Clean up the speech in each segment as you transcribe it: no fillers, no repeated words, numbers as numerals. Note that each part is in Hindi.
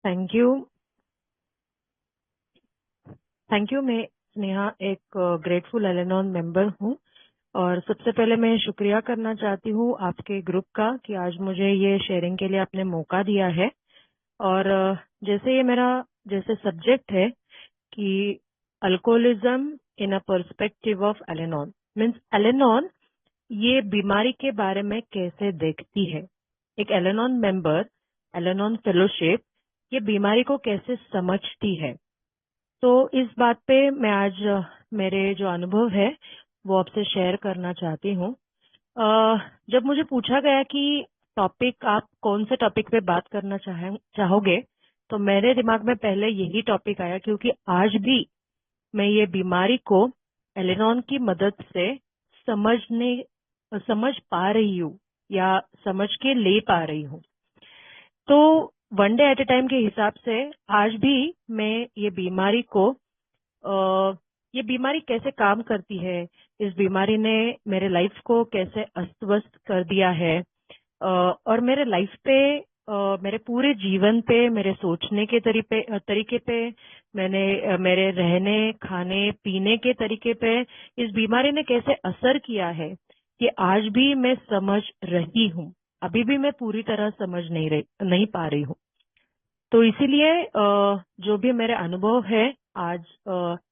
Thank you. मैं स्नेहा एक ग्रेटफुल एलेनॉन मेंबर हूँ और सबसे पहले मैं शुक्रिया करना चाहती हूँ आपके ग्रुप का कि आज मुझे ये शेयरिंग के लिए आपने मौका दिया है। और जैसे ये मेरा जैसे सब्जेक्ट है कि alcoholism in a perspective of Alanon means Alanon ये बीमारी के बारे में कैसे देखती है, एक एलेनॉन मेंबर, एलेनॉन फेलोशिप ये बीमारी को कैसे समझती है। तो इस बात पे मैं आज मेरे जो अनुभव है वो आपसे शेयर करना चाहती हूँ। जब मुझे पूछा गया कि टॉपिक आप कौन से टॉपिक पे बात करना चाहोगे, तो मेरे दिमाग में पहले यही टॉपिक आया क्योंकि आज भी मैं ये बीमारी को एलेनॉन की मदद से समझने समझ पा रही हूँ या समझ के ले पा रही हूँ। तो वन डे एट ए टाइम के हिसाब से आज भी मैं ये बीमारी को ये बीमारी कैसे काम करती है, इस बीमारी ने मेरे लाइफ को कैसे अस्त व्यस्त कर दिया है और मेरे लाइफ पे मेरे पूरे जीवन पे, मेरे सोचने के तरीके पे, मेरे रहने खाने पीने के तरीके पे इस बीमारी ने कैसे असर किया है, ये आज भी मैं समझ रही हूँ। अभी भी मैं पूरी तरह समझ नहीं पा रही हूँ। तो इसीलिए जो भी मेरे अनुभव है आज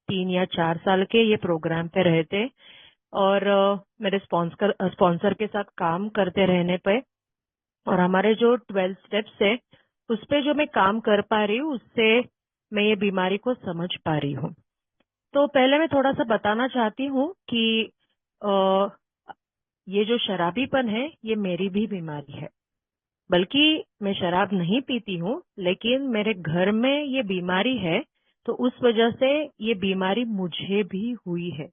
3 या 4 साल के ये प्रोग्राम पे रहे थे और मेरे स्पॉन्सर के साथ काम करते रहने पे और हमारे जो 12 स्टेप्स है उस पे जो मैं काम कर पा रही हूँ उससे मैं ये बीमारी को समझ पा रही हूँ। तो पहले मैं थोड़ा सा बताना चाहती हूँ कि अ, ये जो शराबीपन है ये मेरी भी बीमारी है। बल्कि मैं शराब नहीं पीती हूँ लेकिन मेरे घर में ये बीमारी है, तो उस वजह से ये बीमारी मुझे भी हुई है।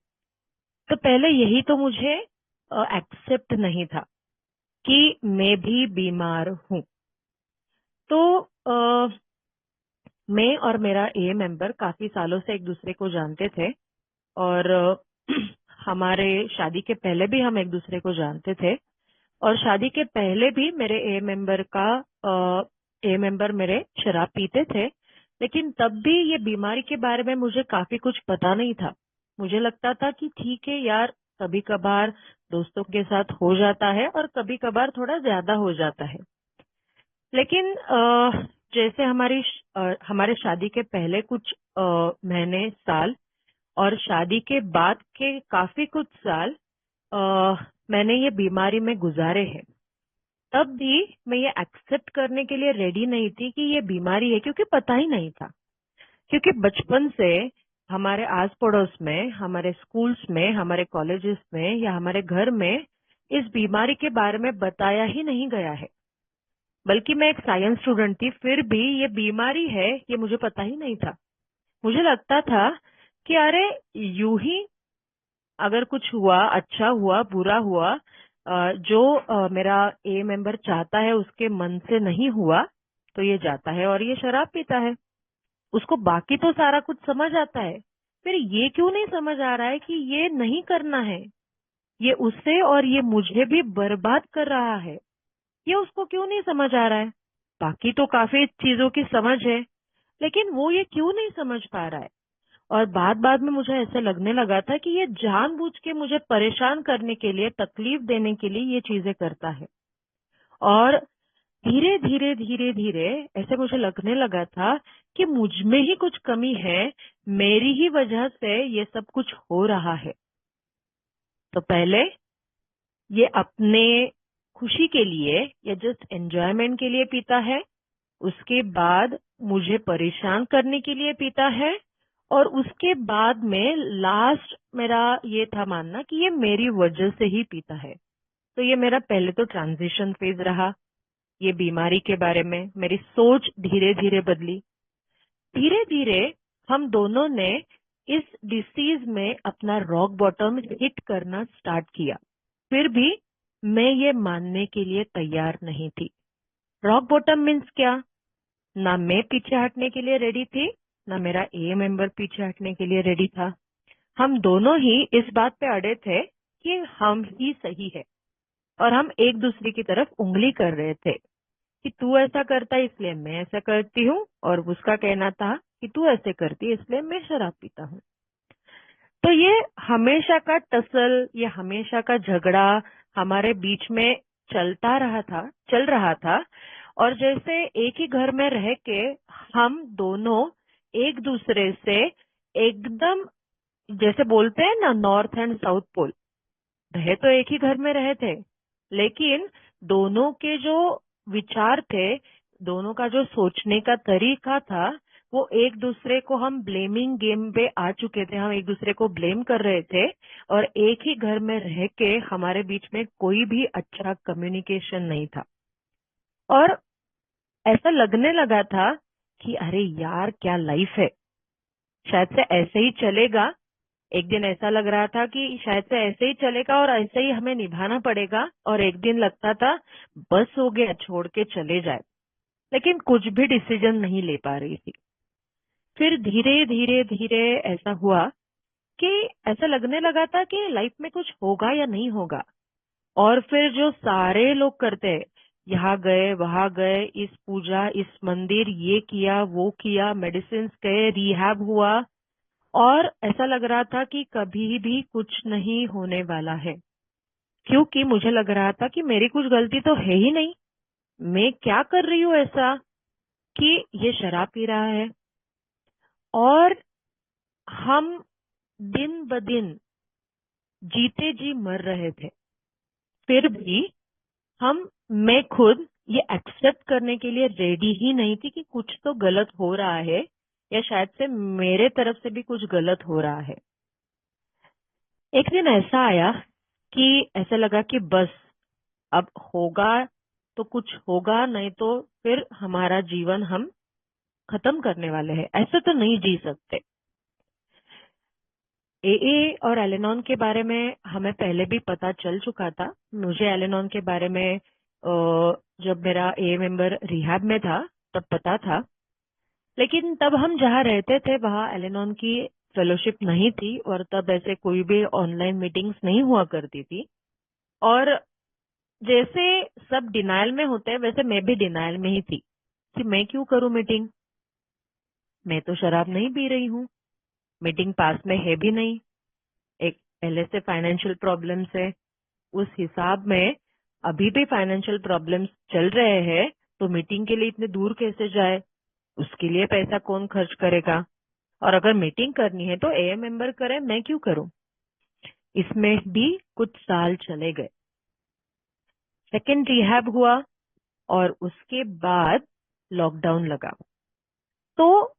तो पहले यही तो मुझे एक्सेप्ट नहीं था कि मैं भी बीमार हूँ। तो मैं और मेरा ए मेंबर काफी सालों से एक दूसरे को जानते थे और हमारे शादी के पहले भी हम एक दूसरे को जानते थे और शादी के पहले भी मेरे ए मेंबर मेरे शराब पीते थे, लेकिन तब भी ये बीमारी के बारे में मुझे काफी कुछ पता नहीं था। मुझे लगता था कि ठीक है यार, कभी कभार दोस्तों के साथ हो जाता है और कभी कभार थोड़ा ज्यादा हो जाता है। लेकिन जैसे हमारे शादी के पहले कुछ महीने साल और शादी के बाद के काफी कुछ साल मैंने ये बीमारी में गुजारे हैं, तब भी मैं ये एक्सेप्ट करने के लिए रेडी नहीं थी कि ये बीमारी है, क्योंकि पता ही नहीं था। क्योंकि बचपन से हमारे आस पड़ोस में, हमारे स्कूल्स में, हमारे कॉलेजेस में या हमारे घर में इस बीमारी के बारे में बताया ही नहीं गया है। बल्कि मैं एक साइंस स्टूडेंट थी, फिर भी ये बीमारी है ये मुझे पता ही नहीं था। मुझे लगता था कि अरे यूं ही अगर कुछ हुआ, अच्छा हुआ बुरा हुआ, जो मेरा ए मेंबर चाहता है उसके मन से नहीं हुआ तो ये जाता है और ये शराब पीता है। उसको बाकी तो सारा कुछ समझ आता है, फिर ये क्यों नहीं समझ आ रहा है कि ये नहीं करना है, ये उसे और ये मुझे भी बर्बाद कर रहा है। ये उसको क्यों नहीं समझ आ रहा है। बाकी तो काफी चीजों की समझ है, लेकिन वो ये क्यों नहीं समझ पा रहा है। और बाद बाद में मुझे ऐसे लगने लगा था कि ये जानबूझ के मुझे परेशान करने के लिए, तकलीफ देने के लिए ये चीजें करता है। और धीरे धीरे धीरे धीरे ऐसे मुझे लगने लगा था कि मुझ में ही कुछ कमी है, मेरी ही वजह से ये सब कुछ हो रहा है। तो पहले ये अपने खुशी के लिए या जस्ट एंजॉयमेंट के लिए पीता है, उसके बाद मुझे परेशान करने के लिए पीता है, और उसके बाद में लास्ट मेरा ये था मानना कि ये मेरी वजह से ही पीता है। तो ये मेरा पहले तो ट्रांजिशन फेज रहा। ये बीमारी के बारे में मेरी सोच धीरे धीरे बदली। धीरे धीरे हम दोनों ने इस डिसीज में अपना रॉक बॉटम हिट करना स्टार्ट किया। फिर भी मैं ये मानने के लिए तैयार नहीं थी। रॉक बॉटम मीन्स क्या? ना मैं पीछे हटने के लिए रेडी थी, ना मेरा ए मेंबर पीछे हटने के लिए रेडी था। हम दोनों ही इस बात पे अड़े थे कि हम ही सही है और हम एक दूसरे की तरफ उंगली कर रहे थे। कि तू ऐसा करता है इसलिए मैं ऐसा करती हूँ, और उसका कहना था कि तू ऐसे करती है इसलिए मैं शराब पीता हूँ। तो ये हमेशा का टसल, ये हमेशा का झगड़ा हमारे बीच में चल रहा था। और जैसे एक ही घर में रह के हम दोनों एक दूसरे से एकदम, जैसे बोलते हैं ना, नॉर्थ एंड साउथ पोल, रहे तो एक ही घर में रहे थे, लेकिन दोनों के जो विचार थे, दोनों का जो सोचने का तरीका था, वो एक दूसरे को, हम ब्लेमिंग गेम पे आ चुके थे, हम एक दूसरे को ब्लेम कर रहे थे। और एक ही घर में रह के हमारे बीच में कोई भी अच्छा कम्युनिकेशन नहीं था। और ऐसा लगने लगा था कि अरे यार क्या लाइफ है, शायद से ऐसे ही चलेगा। एक दिन ऐसा लग रहा था कि शायद से ऐसे ही चलेगा और ऐसे ही हमें निभाना पड़ेगा, और एक दिन लगता था बस हो गया, छोड़ के चले जाए। लेकिन कुछ भी डिसीजन नहीं ले पा रही थी। फिर धीरे धीरे धीरे ऐसा हुआ कि ऐसा लगने लगा था कि लाइफ में कुछ होगा या नहीं होगा। और फिर जो सारे लोग करते, यहाँ गए वहां गए, इस पूजा इस मंदिर, ये किया वो किया, मेडिसिन गए, रिहैब हुआ, और ऐसा लग रहा था कि कभी भी कुछ नहीं होने वाला है। क्योंकि मुझे लग रहा था कि मेरी कुछ गलती तो है ही नहीं, मैं क्या कर रही हूँ ऐसा कि ये शराब पी रहा है। और हम दिन ब दिन जीते जी मर रहे थे। फिर भी हम मैं खुद ये एक्सेप्ट करने के लिए रेडी ही नहीं थी कि कुछ तो गलत हो रहा है, या शायद से मेरे तरफ से भी कुछ गलत हो रहा है। एक दिन ऐसा आया कि ऐसा लगा कि बस अब होगा तो कुछ होगा, नहीं तो फिर हमारा जीवन हम खत्म करने वाले हैं, ऐसे तो नहीं जी सकते। एए और एलेनॉन के बारे में हमें पहले भी पता चल चुका था। मुझे एलेनॉन के बारे में जब मेरा ए मेंबर रिहैब में था तब पता था। लेकिन तब हम जहाँ रहते थे वहाँ एलेनॉन की फेलोशिप नहीं थी, और तब ऐसे कोई भी ऑनलाइन मीटिंग्स नहीं हुआ करती थी। और जैसे सब डिनायल में होते हैं, वैसे मैं भी डिनायल में ही थी कि मैं क्यों करूं मीटिंग, मैं तो शराब नहीं पी रही हूँ, मीटिंग पास में है भी नहीं, एक पहले से फाइनेंशियल प्रॉब्लम्स है, उस हिसाब में अभी भी फाइनेंशियल प्रॉब्लम्स चल रहे हैं, तो मीटिंग के लिए इतने दूर कैसे जाए, उसके लिए पैसा कौन खर्च करेगा। और अगर मीटिंग करनी है तो ए मेंबर करे, मैं क्यों करूं। इसमें भी कुछ साल चले गए। सेकेंड रिहैब हुआ, और उसके बाद लॉकडाउन लगा। तो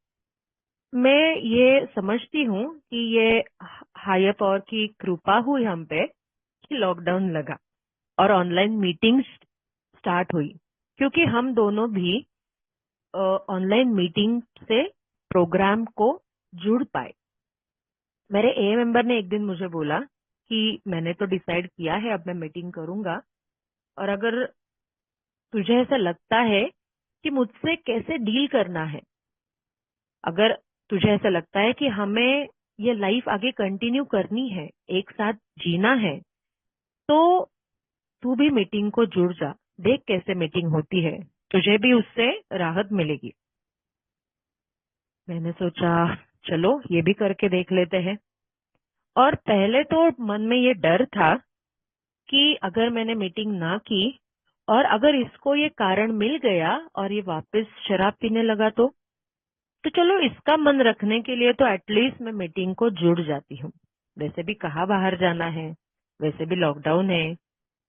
मैं ये समझती हूँ कि ये हायर पावर की कृपा हुई हम पे कि लॉकडाउन लगा और ऑनलाइन मीटिंग्स स्टार्ट हुई, क्योंकि हम दोनों भी ऑनलाइन मीटिंग से प्रोग्राम को जुड़ पाए। मेरे ए मेंबर ने एक दिन मुझे बोला कि मैंने तो डिसाइड किया है, अब मैं मीटिंग करूंगा, और अगर तुझे ऐसा लगता है कि मुझसे कैसे डील करना है, अगर तुझे ऐसा लगता है कि हमें ये लाइफ आगे कंटिन्यू करनी है, एक साथ जीना है, तो तू भी मीटिंग को जुड़ जा, देख कैसे मीटिंग होती है, तुझे भी उससे राहत मिलेगी। मैंने सोचा चलो ये भी करके देख लेते हैं। और पहले तो मन में ये डर था कि अगर मैंने मीटिंग ना की और अगर इसको ये कारण मिल गया और ये वापस शराब पीने लगा, तो चलो इसका मन रखने के लिए तो एटलीस्ट मैं मीटिंग को जुड़ जाती हूँ। वैसे भी कहाँ बाहर जाना है, वैसे भी लॉकडाउन है,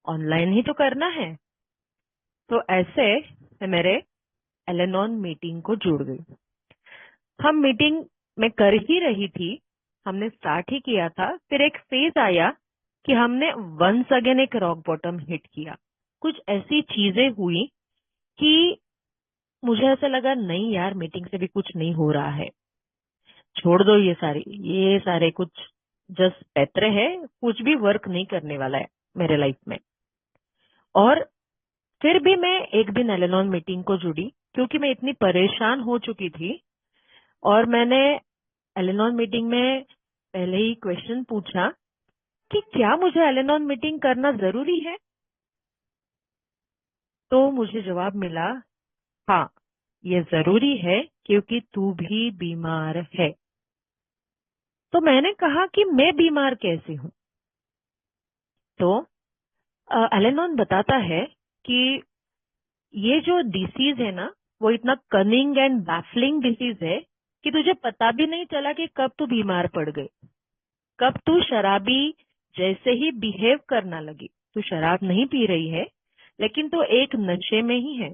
ऑनलाइन ही तो करना है। तो ऐसे मैं मेरे एलेनॉन मीटिंग को जुड़ गई। हम मीटिंग में कर ही रही थी, हमने स्टार्ट ही किया था, फिर एक फेज आया कि हमने वंस अगेन एक रॉक बॉटम हिट किया। कुछ ऐसी चीजें हुई कि मुझे ऐसा लगा नहीं यार, मीटिंग से भी कुछ नहीं हो रहा है, छोड़ दो ये सारे कुछ जस्ट पैत्र है, कुछ भी वर्क नहीं करने वाला है मेरे लाइफ में। और फिर भी मैं एक दिन एलेनॉन मीटिंग को जुड़ी, क्योंकि मैं इतनी परेशान हो चुकी थी। और मैंने एलेनॉन मीटिंग में पहले ही क्वेश्चन पूछा कि क्या मुझे एलेनॉन मीटिंग करना जरूरी है। तो मुझे जवाब मिला हाँ, ये जरूरी है क्योंकि तू भी बीमार है। तो मैंने कहा कि मैं बीमार कैसे हूं? तो एलेनॉन बताता है कि ये जो डिसीज है ना, वो इतना कनिंग एंड बैफलिंग डिसीज है कि तुझे पता भी नहीं चला कि कब तू बीमार पड़ गई, कब तू शराबी जैसे ही बिहेव करना लगी। तू शराब नहीं पी रही है, लेकिन तो एक नशे में ही है,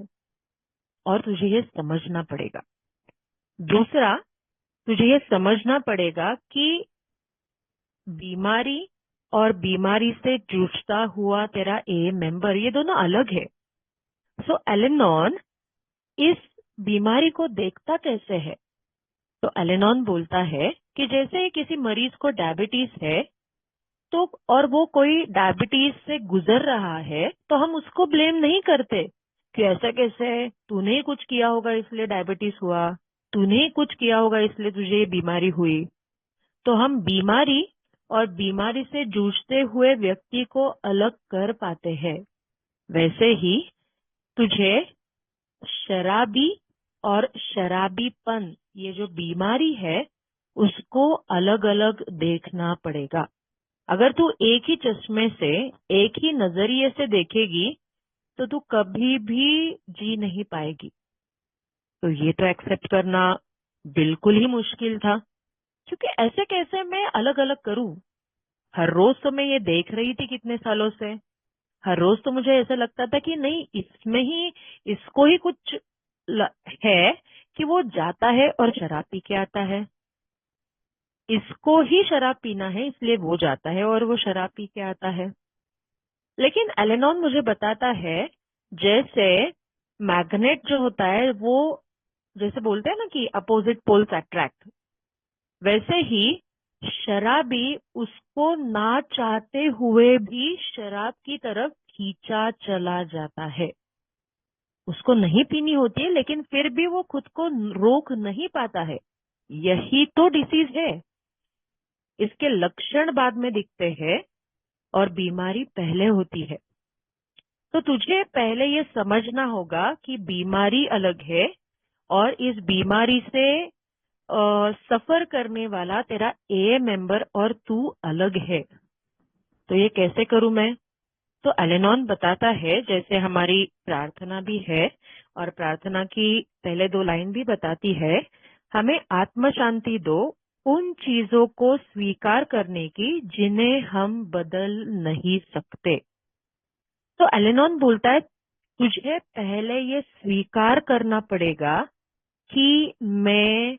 और तुझे ये समझना पड़ेगा। दूसरा, तुझे ये समझना पड़ेगा कि बीमारी और बीमारी से जूझता हुआ तेरा ए मेंबर, ये दोनों अलग है। सो एलेनॉन इस बीमारी को देखता कैसे है? तो एलेनॉन बोलता है कि जैसे किसी मरीज को डायबिटीज है, तो और वो कोई डायबिटीज से गुजर रहा है, तो हम उसको ब्लेम नहीं करते कि ऐसा कैसे है, तूने ही कुछ किया होगा इसलिए डायबिटीज हुआ, तूने ही कुछ किया होगा इसलिए तुझे ये बीमारी हुई। तो हम बीमारी और बीमारी से जूझते हुए व्यक्ति को अलग कर पाते हैं। वैसे ही तुझे शराबी और शराबीपन, ये जो बीमारी है, उसको अलग अलग देखना पड़ेगा। अगर तू एक ही चश्मे से, एक ही नजरिए से देखेगी, तो तू कभी भी जी नहीं पाएगी। तो ये तो एक्सेप्ट करना बिल्कुल ही मुश्किल था, क्योंकि ऐसे कैसे मैं अलग अलग करूं? हर रोज तो मैं ये देख रही थी कितने सालों से। हर रोज तो मुझे ऐसा लगता था कि नहीं, इसमें ही, इसको ही कुछ है कि वो जाता है और शराब पी के आता है। इसको ही शराब पीना है, इसलिए वो जाता है और वो शराब पी के आता है। लेकिन एलेनॉन मुझे बताता है, जैसे मैग्नेट जो होता है, वो जैसे बोलते हैं ना कि अपोजिट पोल्स अट्रैक्ट, वैसे ही शराबी उसको ना चाहते हुए भी शराब की तरफ खींचा चला जाता है। उसको नहीं पीनी होती है, लेकिन फिर भी वो खुद को रोक नहीं पाता है। यही तो डिसीज है। इसके लक्षण बाद में दिखते हैं और बीमारी पहले होती है। तो तुझे पहले ये समझना होगा कि बीमारी अलग है, और इस बीमारी से सफर करने वाला तेरा ए मेंबर और तू अलग है। तो ये कैसे करूं मैं? तो एलेनॉन बताता है, जैसे हमारी प्रार्थना भी है, और प्रार्थना की पहले दो लाइन भी बताती है, हमें आत्म शांति दो उन चीजों को स्वीकार करने की जिन्हें हम बदल नहीं सकते। तो एलेनॉन बोलता है, तुझे पहले ये स्वीकार करना पड़ेगा कि मैं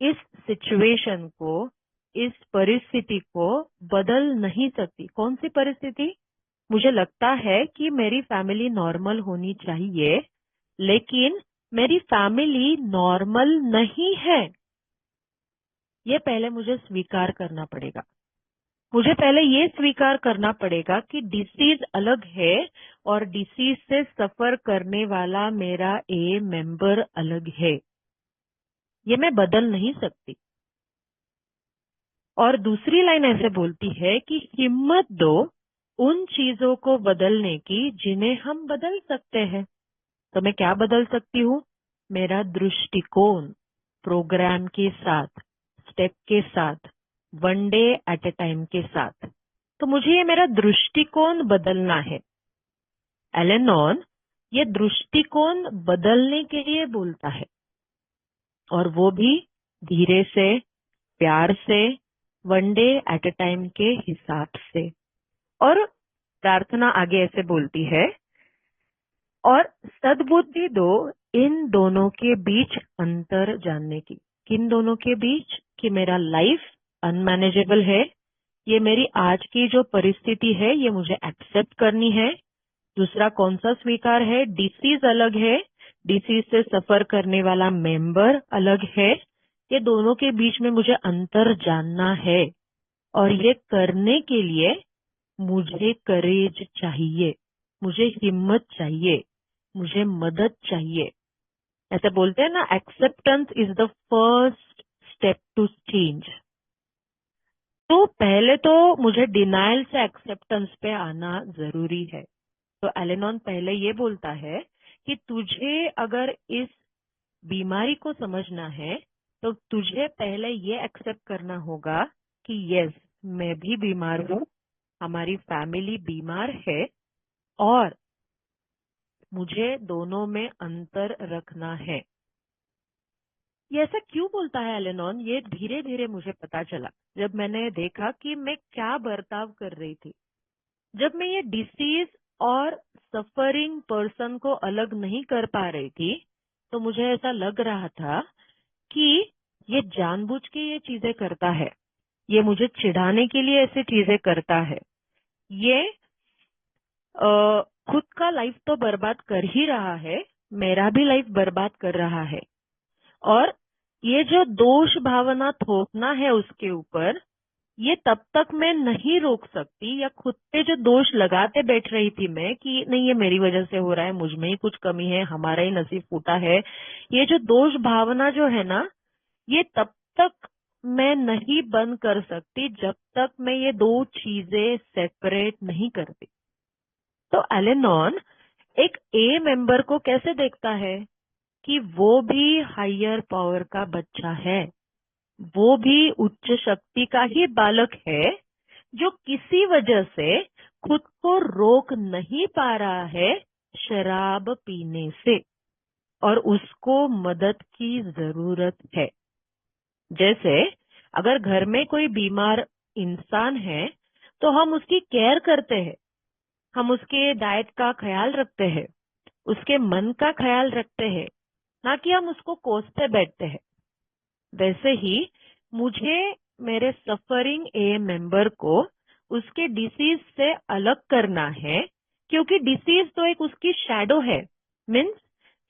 इस सिचुएशन को, इस परिस्थिति को बदल नहीं सकती। कौन सी परिस्थिति? मुझे लगता है कि मेरी फैमिली नॉर्मल होनी चाहिए, लेकिन मेरी फैमिली नॉर्मल नहीं है। ये पहले मुझे स्वीकार करना पड़ेगा। मुझे पहले ये स्वीकार करना पड़ेगा कि डिसीज अलग है, और डिसीज से सफर करने वाला मेरा ए मेंबर अलग है। ये मैं बदल नहीं सकती। और दूसरी लाइन ऐसे बोलती है कि हिम्मत दो उन चीजों को बदलने की जिन्हें हम बदल सकते हैं। तो मैं क्या बदल सकती हूँ? मेरा दृष्टिकोण, प्रोग्राम के साथ, स्टेप के साथ, वन डे एट ए टाइम के साथ। तो मुझे ये मेरा दृष्टिकोण बदलना है। एलेनॉन ये दृष्टिकोण बदलने के लिए बोलता है, और वो भी धीरे से, प्यार से, वन डे एट ए टाइम के हिसाब से। और प्रार्थना आगे ऐसे बोलती है, और सद्बुद्धि दो इन दोनों के बीच अंतर जानने की। किन दोनों के बीच? कि मेरा लाइफ अनमैनेजेबल है, ये मेरी आज की जो परिस्थिति है, ये मुझे एक्सेप्ट करनी है। दूसरा कौन सा स्वीकार है? डिसीज अलग है, डिसीज से सफर करने वाला मेंबर अलग है। ये दोनों के बीच में मुझे अंतर जानना है, और ये करने के लिए मुझे करेज चाहिए, मुझे हिम्मत चाहिए, मुझे मदद चाहिए। ऐसे बोलते हैं ना, acceptance is the first step to change. तो पहले तो मुझे डिनायल से एक्सेप्टेंस पे आना जरूरी है। तो एलेनॉन पहले ये बोलता है कि तुझे अगर इस बीमारी को समझना है तो तुझे पहले ये एक्सेप्ट करना होगा कि यस, मैं भी बीमार हूँ, हमारी फैमिली बीमार है, और मुझे दोनों में अंतर रखना है। ये ऐसा क्यों बोलता है एलेनॉन? ये धीरे धीरे मुझे पता चला जब मैंने देखा कि मैं क्या बर्ताव कर रही थी। जब मैं ये डिसीज और सफरिंग पर्सन को अलग नहीं कर पा रही थी, तो मुझे ऐसा लग रहा था कि ये जानबूझ के ये चीजें करता है, ये मुझे चिढ़ाने के लिए ऐसी चीजें करता है, ये खुद का लाइफ तो बर्बाद कर ही रहा है, मेरा भी लाइफ बर्बाद कर रहा है। और ये जो दोष भावना थोपना है उसके ऊपर, ये तब तक मैं नहीं रोक सकती, या खुद पे जो दोष लगाते बैठ रही थी मैं कि नहीं ये मेरी वजह से हो रहा है, मुझ में ही कुछ कमी है, हमारा ही नसीब फूटा है, ये जो दोष भावना जो है ना, ये तब तक मैं नहीं बंद कर सकती जब तक मैं ये दो चीजें सेपरेट नहीं करती। तो एलेनॉन एक ए मेंबर को कैसे देखता है कि वो भी हायर पावर का बच्चा है, वो भी उच्च शक्ति का ही बालक है, जो किसी वजह से खुद को रोक नहीं पा रहा है शराब पीने से, और उसको मदद की जरूरत है। जैसे अगर घर में कोई बीमार इंसान है तो हम उसकी केयर करते हैं, हम उसके डाइट का ख्याल रखते हैं, उसके मन का ख्याल रखते हैं, ना कि हम उसको कोसते बैठते हैं। वैसे ही मुझे मेरे सफरिंग ए मेंबर को उसके डिसीज से अलग करना है, क्योंकि डिसीज तो एक उसकी शैडो है। मीन्स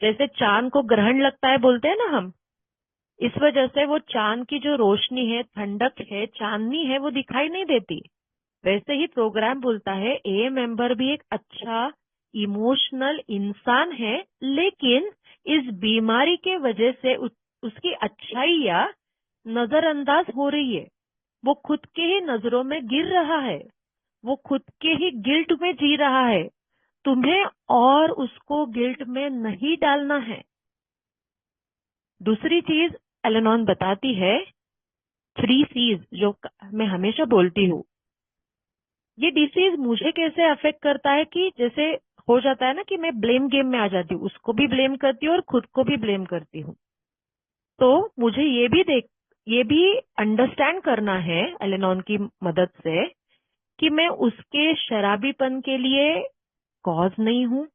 जैसे चांद को ग्रहण लगता है बोलते हैं ना हम, इस वजह से वो चांद की जो रोशनी है, ठंडक है, चांदनी है, वो दिखाई नहीं देती। वैसे ही प्रोग्राम बोलता है ए मेंबर भी एक अच्छा इमोशनल इंसान है, लेकिन इस बीमारी के वजह से उसकी अच्छाइयाँ नजरअंदाज हो रही है। वो खुद के ही नजरों में गिर रहा है, वो खुद के ही गिल्ट में जी रहा है। तुम्हें और उसको गिल्ट में नहीं डालना है। दूसरी चीज एलेनॉन बताती है, 3 C's जो मैं हमेशा बोलती हूँ। ये डिसीज मुझे कैसे अफेक्ट करता है कि जैसे हो जाता है ना कि मैं ब्लेम गेम में आ जाती हूँ, उसको भी ब्लेम करती हूँ और खुद को भी ब्लेम करती हूँ। तो मुझे ये भी अंडरस्टैंड करना है एलेनॉन की मदद से कि मैं उसके शराबीपन के लिए कॉज नहीं हूँ,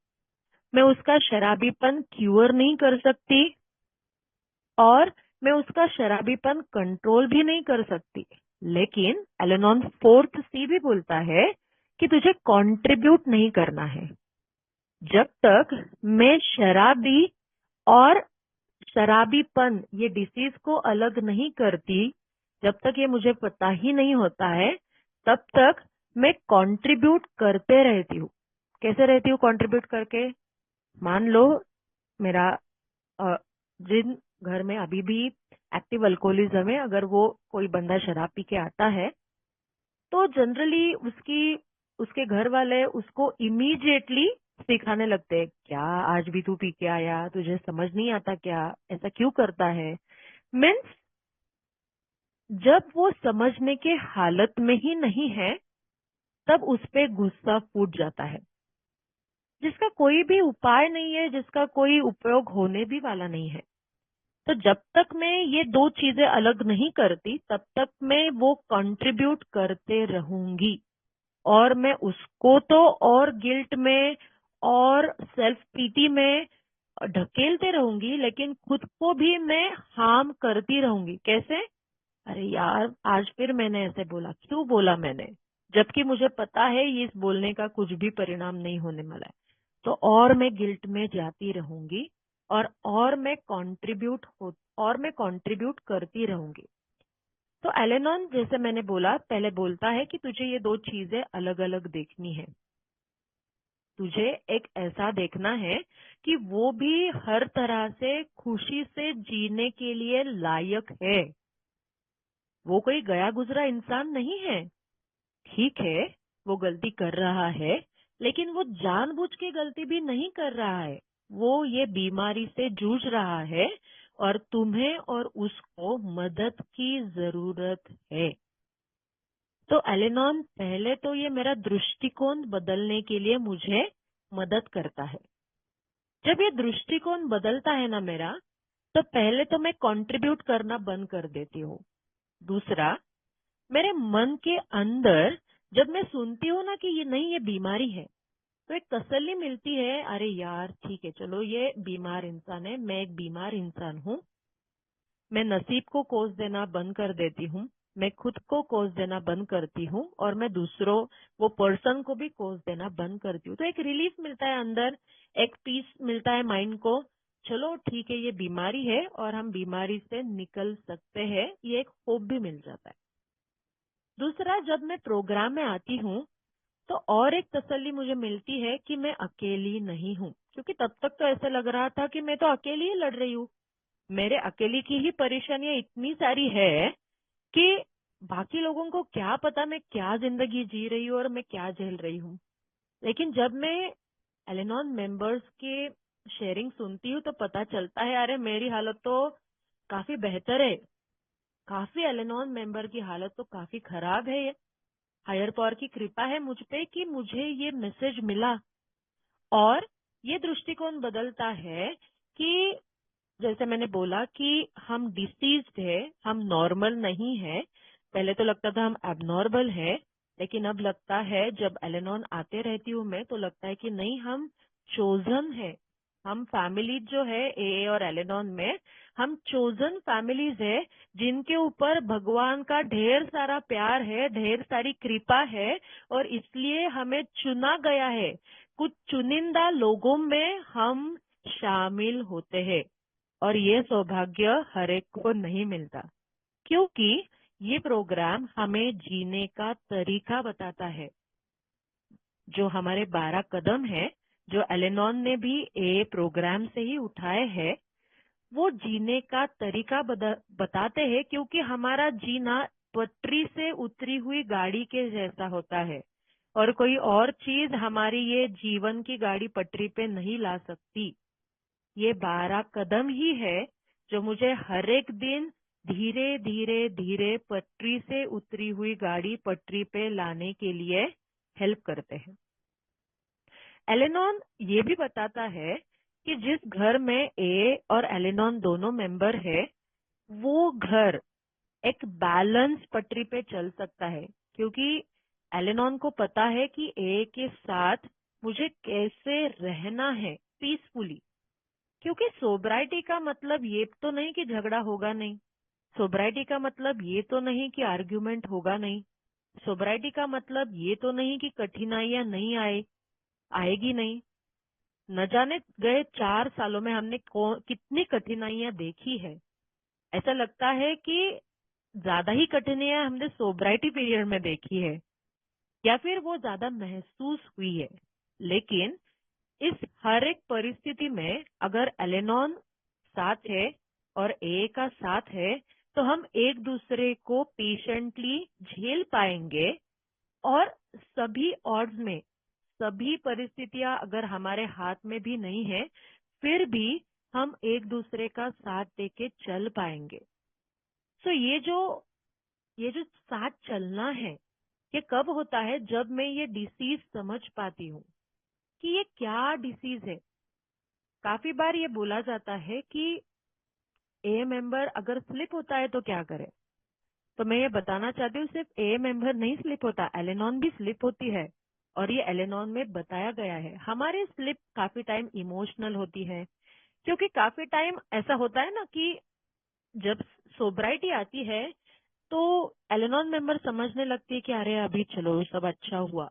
मैं उसका शराबीपन क्यूर नहीं कर सकती, और मैं उसका शराबीपन कंट्रोल भी नहीं कर सकती। लेकिन एलेनॉन 4th C भी बोलता है कि तुझे कंट्रीब्यूट नहीं करना है। जब तक मैं शराबी और शराबीपन ये डिसीज को अलग नहीं करती, जब तक ये मुझे पता ही नहीं होता है, तब तक मैं कंट्रीब्यूट करते रहती हूँ। कैसे रहती हूँ कंट्रीब्यूट करके? मान लो मेरा जिन घर में अभी भी एक्टिव अल्कोहलिज्म है, अगर वो कोई बंदा शराब पी के आता है तो जनरली उसके घर वाले उसको इमीडिएटली सिखाने लगते हैं, क्या आज भी तू पी के आया, तुझे समझ नहीं आता क्या, ऐसा क्यों करता है? मीन्स जब वो समझने के हालत में ही नहीं है, तब उस पे गुस्सा फूट जाता है, जिसका कोई भी उपाय नहीं है, जिसका कोई उपयोग होने भी वाला नहीं है। तो जब तक मैं ये दो चीजें अलग नहीं करती, तब तक मैं वो कंट्रीब्यूट करते रहूंगी, और मैं उसको तो और गिल्ट में और सेल्फ पीटी में ढकेलते रहूंगी, लेकिन खुद को भी मैं हार्म करती रहूंगी। कैसे? अरे यार, आज फिर मैंने ऐसे बोला, क्यों बोला मैंने, जबकि मुझे पता है ये इस बोलने का कुछ भी परिणाम नहीं होने वाला है। तो और मैं गिल्ट में जाती रहूंगी, और मैं कंट्रीब्यूट करती रहूंगी। तो एलेनॉन, जैसे मैंने बोला, पहले बोलता है कि तुझे ये दो चीजें अलग अलग देखनी है। तुझे एक ऐसा देखना है कि वो भी हर तरह से खुशी से जीने के लिए लायक है, वो कोई गया गुजरा इंसान नहीं है। ठीक है, वो गलती कर रहा है, लेकिन वो जानबूझ के गलती भी नहीं कर रहा है। वो ये बीमारी से जूझ रहा है और तुम्हें और उसको मदद की जरूरत है। तो एलेनॉन पहले तो ये मेरा दृष्टिकोण बदलने के लिए मुझे मदद करता है। जब ये दृष्टिकोण बदलता है ना मेरा, तो पहले तो मैं कंट्रीब्यूट करना बंद कर देती हूँ। दूसरा, मेरे मन के अंदर जब मैं सुनती हूँ ना कि ये नहीं, ये बीमारी है, तो एक तसल्ली मिलती है, अरे यार ठीक है, चलो ये बीमार इंसान है, मैं एक बीमार इंसान हूँ। मैं नसीब को कोस देना बंद कर देती हूँ, मैं खुद को कोस देना बंद करती हूँ और मैं दूसरों, वो पर्सन को भी कोस देना बंद करती हूँ। तो एक रिलीफ मिलता है अंदर, एक पीस मिलता है माइंड को। चलो ठीक है, ये बीमारी है और हम बीमारी से निकल सकते हैं, ये एक होप भी मिल जाता है। दूसरा, जब मैं प्रोग्राम में आती हूँ तो और एक तसल्ली मुझे मिलती है कि मैं अकेली नहीं हूँ, क्योंकि तब तक तो ऐसा लग रहा था कि मैं तो अकेली ही लड़ रही हूँ। मेरे अकेले की ही परेशानियां इतनी सारी है कि बाकी लोगों को क्या पता मैं क्या जिंदगी जी रही हूँ और मैं क्या झेल रही हूँ। लेकिन जब मैं एलेनॉन मेंबर्स के शेयरिंग सुनती हूँ तो पता चलता है, अरे मेरी हालत तो काफी बेहतर है, काफी एलेनॉन मेंबर की हालत तो काफी खराब है। ये हायर पावर की कृपा है मुझ पे कि मुझे ये मैसेज मिला। और ये दृष्टिकोण बदलता है कि जैसे मैंने बोला कि हम डिसीज्ड है, हम नॉर्मल नहीं है। पहले तो लगता था हम एबनॉर्मल है, लेकिन अब लगता है जब एलेनॉन आते रहती हूँ मैं, तो लगता है कि नहीं, हम चोजन है। हम फैमिली जो है ए और एलेनॉन में, हम चोजन फैमिलीज है, जिनके ऊपर भगवान का ढेर सारा प्यार है, ढेर सारी कृपा है, और इसलिए हमें चुना गया है। कुछ चुनिंदा लोगों में हम शामिल होते हैं और ये सौभाग्य हर एक को नहीं मिलता, क्योंकि ये प्रोग्राम हमें जीने का तरीका बताता है। जो हमारे 12 कदम है, जो एलेनॉन ने भी ए प्रोग्राम से ही उठाए हैं, वो जीने का तरीका बताते हैं, क्योंकि हमारा जीना पटरी से उतरी हुई गाड़ी के जैसा होता है और कोई और चीज हमारी ये जीवन की गाड़ी पटरी पे नहीं ला सकती। ये 12 कदम ही है जो मुझे हर एक दिन धीरे धीरे धीरे पटरी से उतरी हुई गाड़ी पटरी पे लाने के लिए हेल्प करते हैं। एलेनॉन ये भी बताता है कि जिस घर में ए और एलेनॉन दोनों मेंबर है, वो घर एक बैलेंस पटरी पे चल सकता है, क्योंकि एलेनॉन को पता है कि ए के साथ मुझे कैसे रहना है पीसफुली। क्योंकि सोब्राइटी का मतलब ये तो नहीं कि झगड़ा होगा नहीं, सोब्राइटी का मतलब ये तो नहीं कि आर्ग्यूमेंट होगा नहीं, सोब्राइटी का मतलब ये तो नहीं कि कठिनाइयां नहीं आएगी नहीं। न जाने गए 4 सालों में हमने कितनी कठिनाइयां देखी है। ऐसा लगता है कि ज्यादा ही कठिनाइयां हमने सोब्राइटी पीरियड में देखी है, या फिर वो ज्यादा महसूस हुई है। लेकिन इस हर एक परिस्थिति में अगर एलेनॉन साथ है और ए का साथ है, तो हम एक दूसरे को पेशेंटली झेल पाएंगे। और सभी ऑड्स में, सभी परिस्थितियां अगर हमारे हाथ में भी नहीं है, फिर भी हम एक दूसरे का साथ देके चल पाएंगे। सो ये जो साथ चलना है, ये कब होता है? जब मैं ये डिसीज समझ पाती हूँ कि ये क्या डिसीज है। काफी बार ये बोला जाता है कि ए मेंबर अगर स्लिप होता है तो क्या करे। तो मैं ये बताना चाहती हूँ, सिर्फ ए मेंबर नहीं स्लिप होता, एलेनॉन भी स्लिप होती है। और ये एलेनॉन में बताया गया है। हमारी स्लिप काफी टाइम इमोशनल होती है, क्योंकि काफी टाइम ऐसा होता है ना कि जब सोब्राइटी आती है तो एलेनॉन मेंबर समझने लगती है कि अरे अभी चलो सब अच्छा हुआ,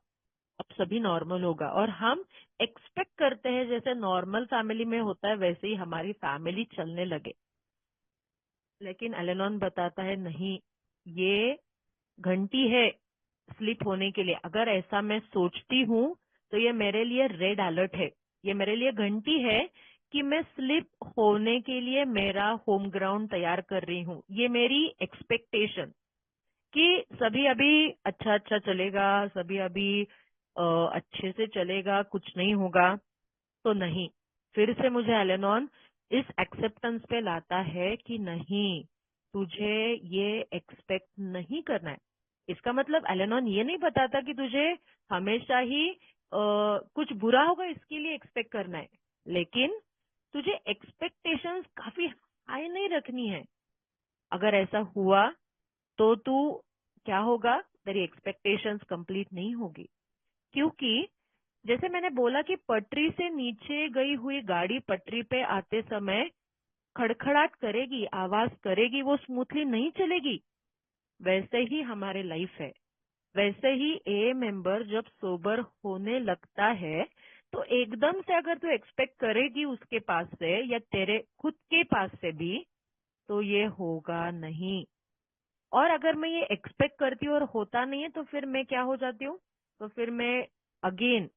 अब सभी नॉर्मल होगा, और हम एक्सपेक्ट करते हैं जैसे नॉर्मल फैमिली में होता है वैसे ही हमारी फैमिली चलने लगे। लेकिन एलेनॉन बताता है नहीं, ये घंटी है स्लिप होने के लिए। अगर ऐसा मैं सोचती हूँ तो ये मेरे लिए रेड अलर्ट है, ये मेरे लिए घंटी है कि मैं स्लिप होने के लिए मेरा होम ग्राउंड तैयार कर रही हूँ। ये मेरी एक्सपेक्टेशन कि सभी अभी अच्छा अच्छा चलेगा, सभी अभी अच्छे से चलेगा, कुछ नहीं होगा, तो नहीं। फिर से मुझे एलेनॉन इस एक्सेप्टेंस पे लाता है कि नहीं, तुझे ये एक्सपेक्ट नहीं करना है। इसका मतलब एलेनॉन ये नहीं बताता कि तुझे हमेशा ही कुछ बुरा होगा इसके लिए एक्सपेक्ट करना है, लेकिन तुझे एक्सपेक्टेशंस काफी हाई नहीं रखनी है। अगर ऐसा हुआ तो तू क्या होगा, तेरी एक्सपेक्टेशंस कंप्लीट नहीं होगी। क्योंकि जैसे मैंने बोला कि पटरी से नीचे गई हुई गाड़ी पटरी पे आते समय खड़खड़ाट करेगी, आवाज करेगी, वो स्मूथली नहीं चलेगी। वैसे ही हमारे लाइफ है। वैसे ही ए मेंबर जब सोबर होने लगता है तो एकदम से अगर तू एक्सपेक्ट करेगी उसके पास से या तेरे खुद के पास से भी, तो ये होगा नहीं। और अगर मैं ये एक्सपेक्ट करती हूँ और होता नहीं है तो फिर मैं क्या हो जाती हूँ, तो फिर मैं अगेन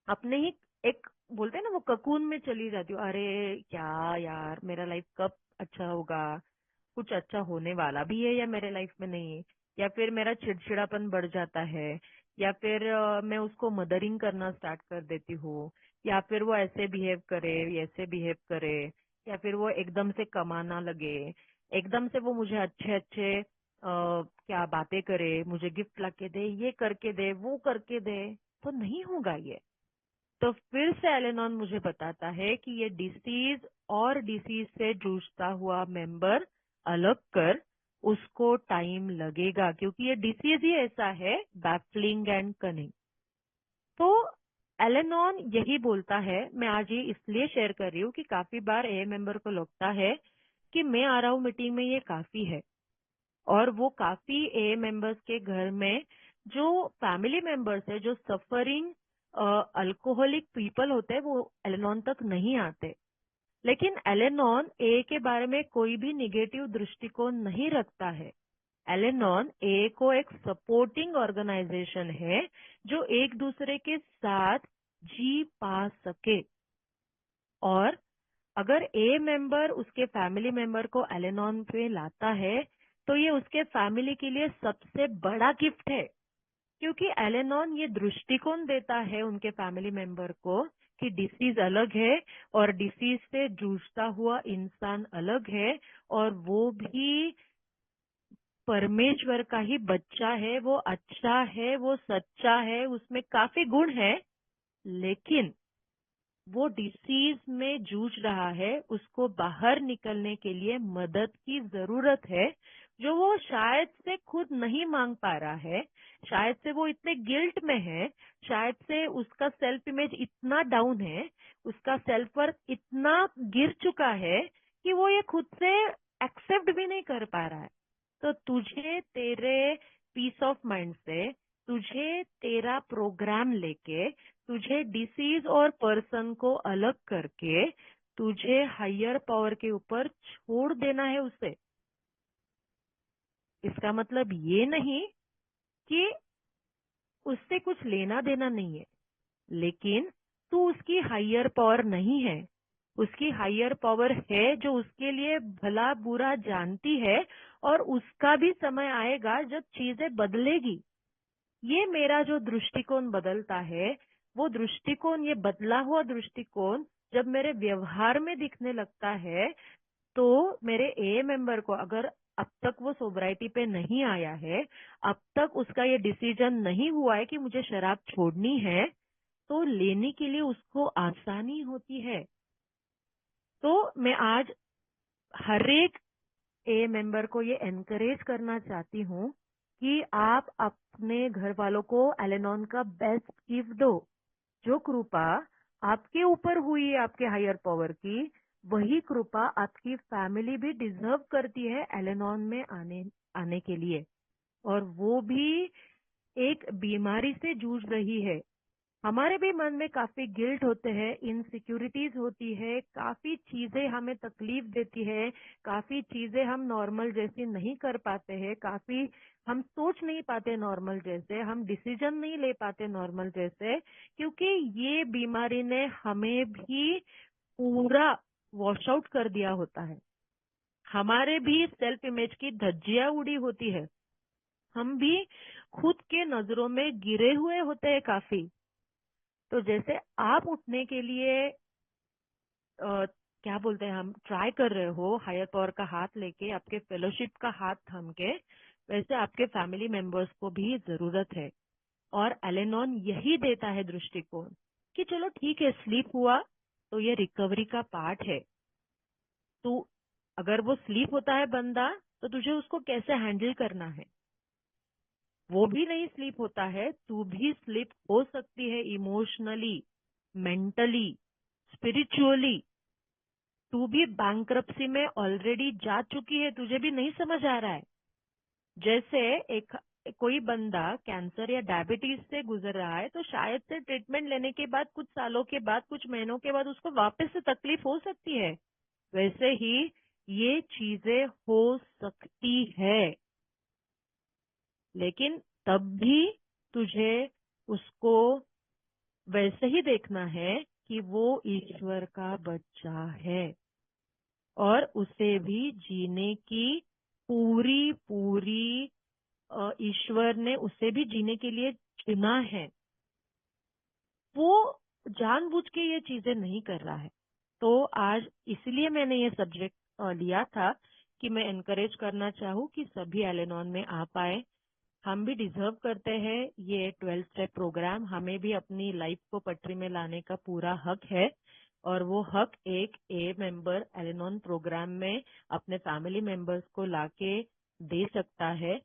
अपने ही एक बोलते हैं ना वो ककून में चली जाती हूँ। अरे क्या यार, मेरा लाइफ कब अच्छा होगा, कुछ अच्छा होने वाला भी है या मेरे लाइफ में नहीं। या फिर मेरा चिड़चिड़ापन बढ़ जाता है, या फिर मैं उसको मदरिंग करना स्टार्ट कर देती हूँ, या फिर वो ऐसे बिहेव करे, ऐसे बिहेव करे, या फिर वो एकदम से कमाना लगे, एकदम से वो मुझे अच्छे अच्छे क्या बातें करे, मुझे गिफ्ट ला के दे, ये करके दे, वो करके दे। तो नहीं होगा ये। तो फिर से एलेनॉन मुझे बताता है कि ये डिसीज और डिसीज से जूझता हुआ मेंबर अलग कर, उसको टाइम लगेगा, क्योंकि ये डिसीज ही ऐसा है, बैफलिंग एंड कनिंग। तो एलेनॉन यही बोलता है। मैं आज ये इसलिए शेयर कर रही हूँ कि काफी बार ए मेंबर को लगता है कि मैं आ रहा हूँ मीटिंग में, ये काफी है। और वो काफी ए मेंबर्स के घर में जो फैमिली मेंबर्स है, जो सफरिंग अल्कोहलिक पीपल होते हैं, वो एलेनॉन तक नहीं आते। लेकिन एलेनॉन ए के बारे में कोई भी निगेटिव दृष्टिकोण नहीं रखता है। एलेनॉन ए को एक सपोर्टिंग ऑर्गेनाइजेशन है जो एक दूसरे के साथ जी पा सके। और अगर ए मेंबर उसके फैमिली मेंबर को एलेनॉन पे लाता है तो ये उसके फैमिली के लिए सबसे बड़ा गिफ्ट है। क्योंकि एलेनॉन ये दृष्टिकोण देता है उनके फैमिली मेंबर को कि डिसीज अलग है और डिसीज से जूझता हुआ इंसान अलग है, और वो भी परमेश्वर का ही बच्चा है, वो अच्छा है, वो सच्चा है, उसमें काफी गुण है। लेकिन वो डिसीज में जूझ रहा है, उसको बाहर निकलने के लिए मदद की जरूरत है, जो वो शायद से खुद नहीं मांग पा रहा है। शायद से वो इतने गिल्ट में है, शायद से उसका सेल्फ इमेज इतना डाउन है, उसका सेल्फ वर्थ इतना गिर चुका है कि वो ये खुद से एक्सेप्ट भी नहीं कर पा रहा है। तो तुझे तेरे पीस ऑफ माइंड से, तुझे तेरा प्रोग्राम लेके, तुझे डिसीज और पर्सन को अलग करके तुझे हायर पावर के ऊपर छोड़ देना है उसे। इसका मतलब ये नहीं कि उससे कुछ लेना देना नहीं है, लेकिन तू उसकी हायर पावर नहीं है। उसकी हायर पावर है जो उसके लिए भला बुरा जानती है, और उसका भी समय आएगा जब चीजें बदलेगी। ये मेरा जो दृष्टिकोण बदलता है, वो दृष्टिकोण, ये बदला हुआ दृष्टिकोण जब मेरे व्यवहार में दिखने लगता है, तो मेरे ए मेंबर को, अगर अब तक वो सोब्राइटी पे नहीं आया है, अब तक उसका ये डिसीजन नहीं हुआ है कि मुझे शराब छोड़नी है, तो लेने के लिए उसको आसानी होती है। तो मैं आज हर एक ए मेंबर को ये एनकरेज करना चाहती हूँ कि आप अपने घर वालों को एलेनॉन का बेस्ट गिफ्ट दो। जो कृपा आपके ऊपर हुई है आपके हायर पावर की, वही कृपा आपकी फैमिली भी डिजर्व करती है एलेनॉन में आने आने के लिए। और वो भी एक बीमारी से जूझ रही है। हमारे भी मन में काफी गिल्ट होते हैं, इनसिक्योरिटीज होती है, काफी चीजें हमें तकलीफ देती है, काफी चीजें हम नॉर्मल जैसी नहीं कर पाते हैं, काफी हम सोच नहीं पाते नॉर्मल जैसे, हम डिसीजन नहीं ले पाते नॉर्मल जैसे, क्योंकि ये बीमारी ने हमें भी पूरा वॉश आउट कर दिया होता है। हमारे भी सेल्फ इमेज की धज्जियां उड़ी होती है। हम भी खुद के नजरों में गिरे हुए होते हैं काफी। तो जैसे आप उठने के लिए क्या बोलते हैं, हम ट्राई कर रहे हो हायर पावर का हाथ लेके, आपके फेलोशिप का हाथ थाम के, वैसे आपके फैमिली मेंबर्स को भी जरूरत है। और एलेनॉन यही देता है दृष्टिकोण कि चलो ठीक है, स्लीप हुआ तो ये रिकवरी का पार्ट है। तो अगर वो स्लीप होता है बंदा, तो तुझे उसको कैसे हैंडल करना है। वो भी नहीं स्लीप होता है, तू भी स्लीप हो सकती है, इमोशनली, मेंटली, स्पिरिचुअली। तू भी बैंक्रप्सी में ऑलरेडी जा चुकी है, तुझे भी नहीं समझ आ रहा है। जैसे एक कोई बंदा कैंसर या डायबिटीज से गुजर रहा है, तो शायद से ट्रीटमेंट लेने के बाद, कुछ सालों के बाद, कुछ महीनों के बाद उसको वापस से तकलीफ हो सकती है। वैसे ही ये चीजें हो सकती है, लेकिन तब भी तुझे उसको वैसे ही देखना है कि वो ईश्वर का बच्चा है, और उसे भी जीने की पूरी पूरी ईश्वर ने उसे भी जीने के लिए चुना है। वो जानबूझ के ये चीजें नहीं कर रहा है। तो आज इसलिए मैंने ये सब्जेक्ट लिया था कि मैं एनकरेज करना चाहूँ कि सभी एलेनॉन में आ पाए। हम भी डिजर्व करते हैं ये 12 स्टेप प्रोग्राम, हमें भी अपनी लाइफ को पटरी में लाने का पूरा हक है। और वो हक एक ए मेंबर एलेनॉन प्रोग्राम में अपने फैमिली मेंबर्स को लाके दे सकता है।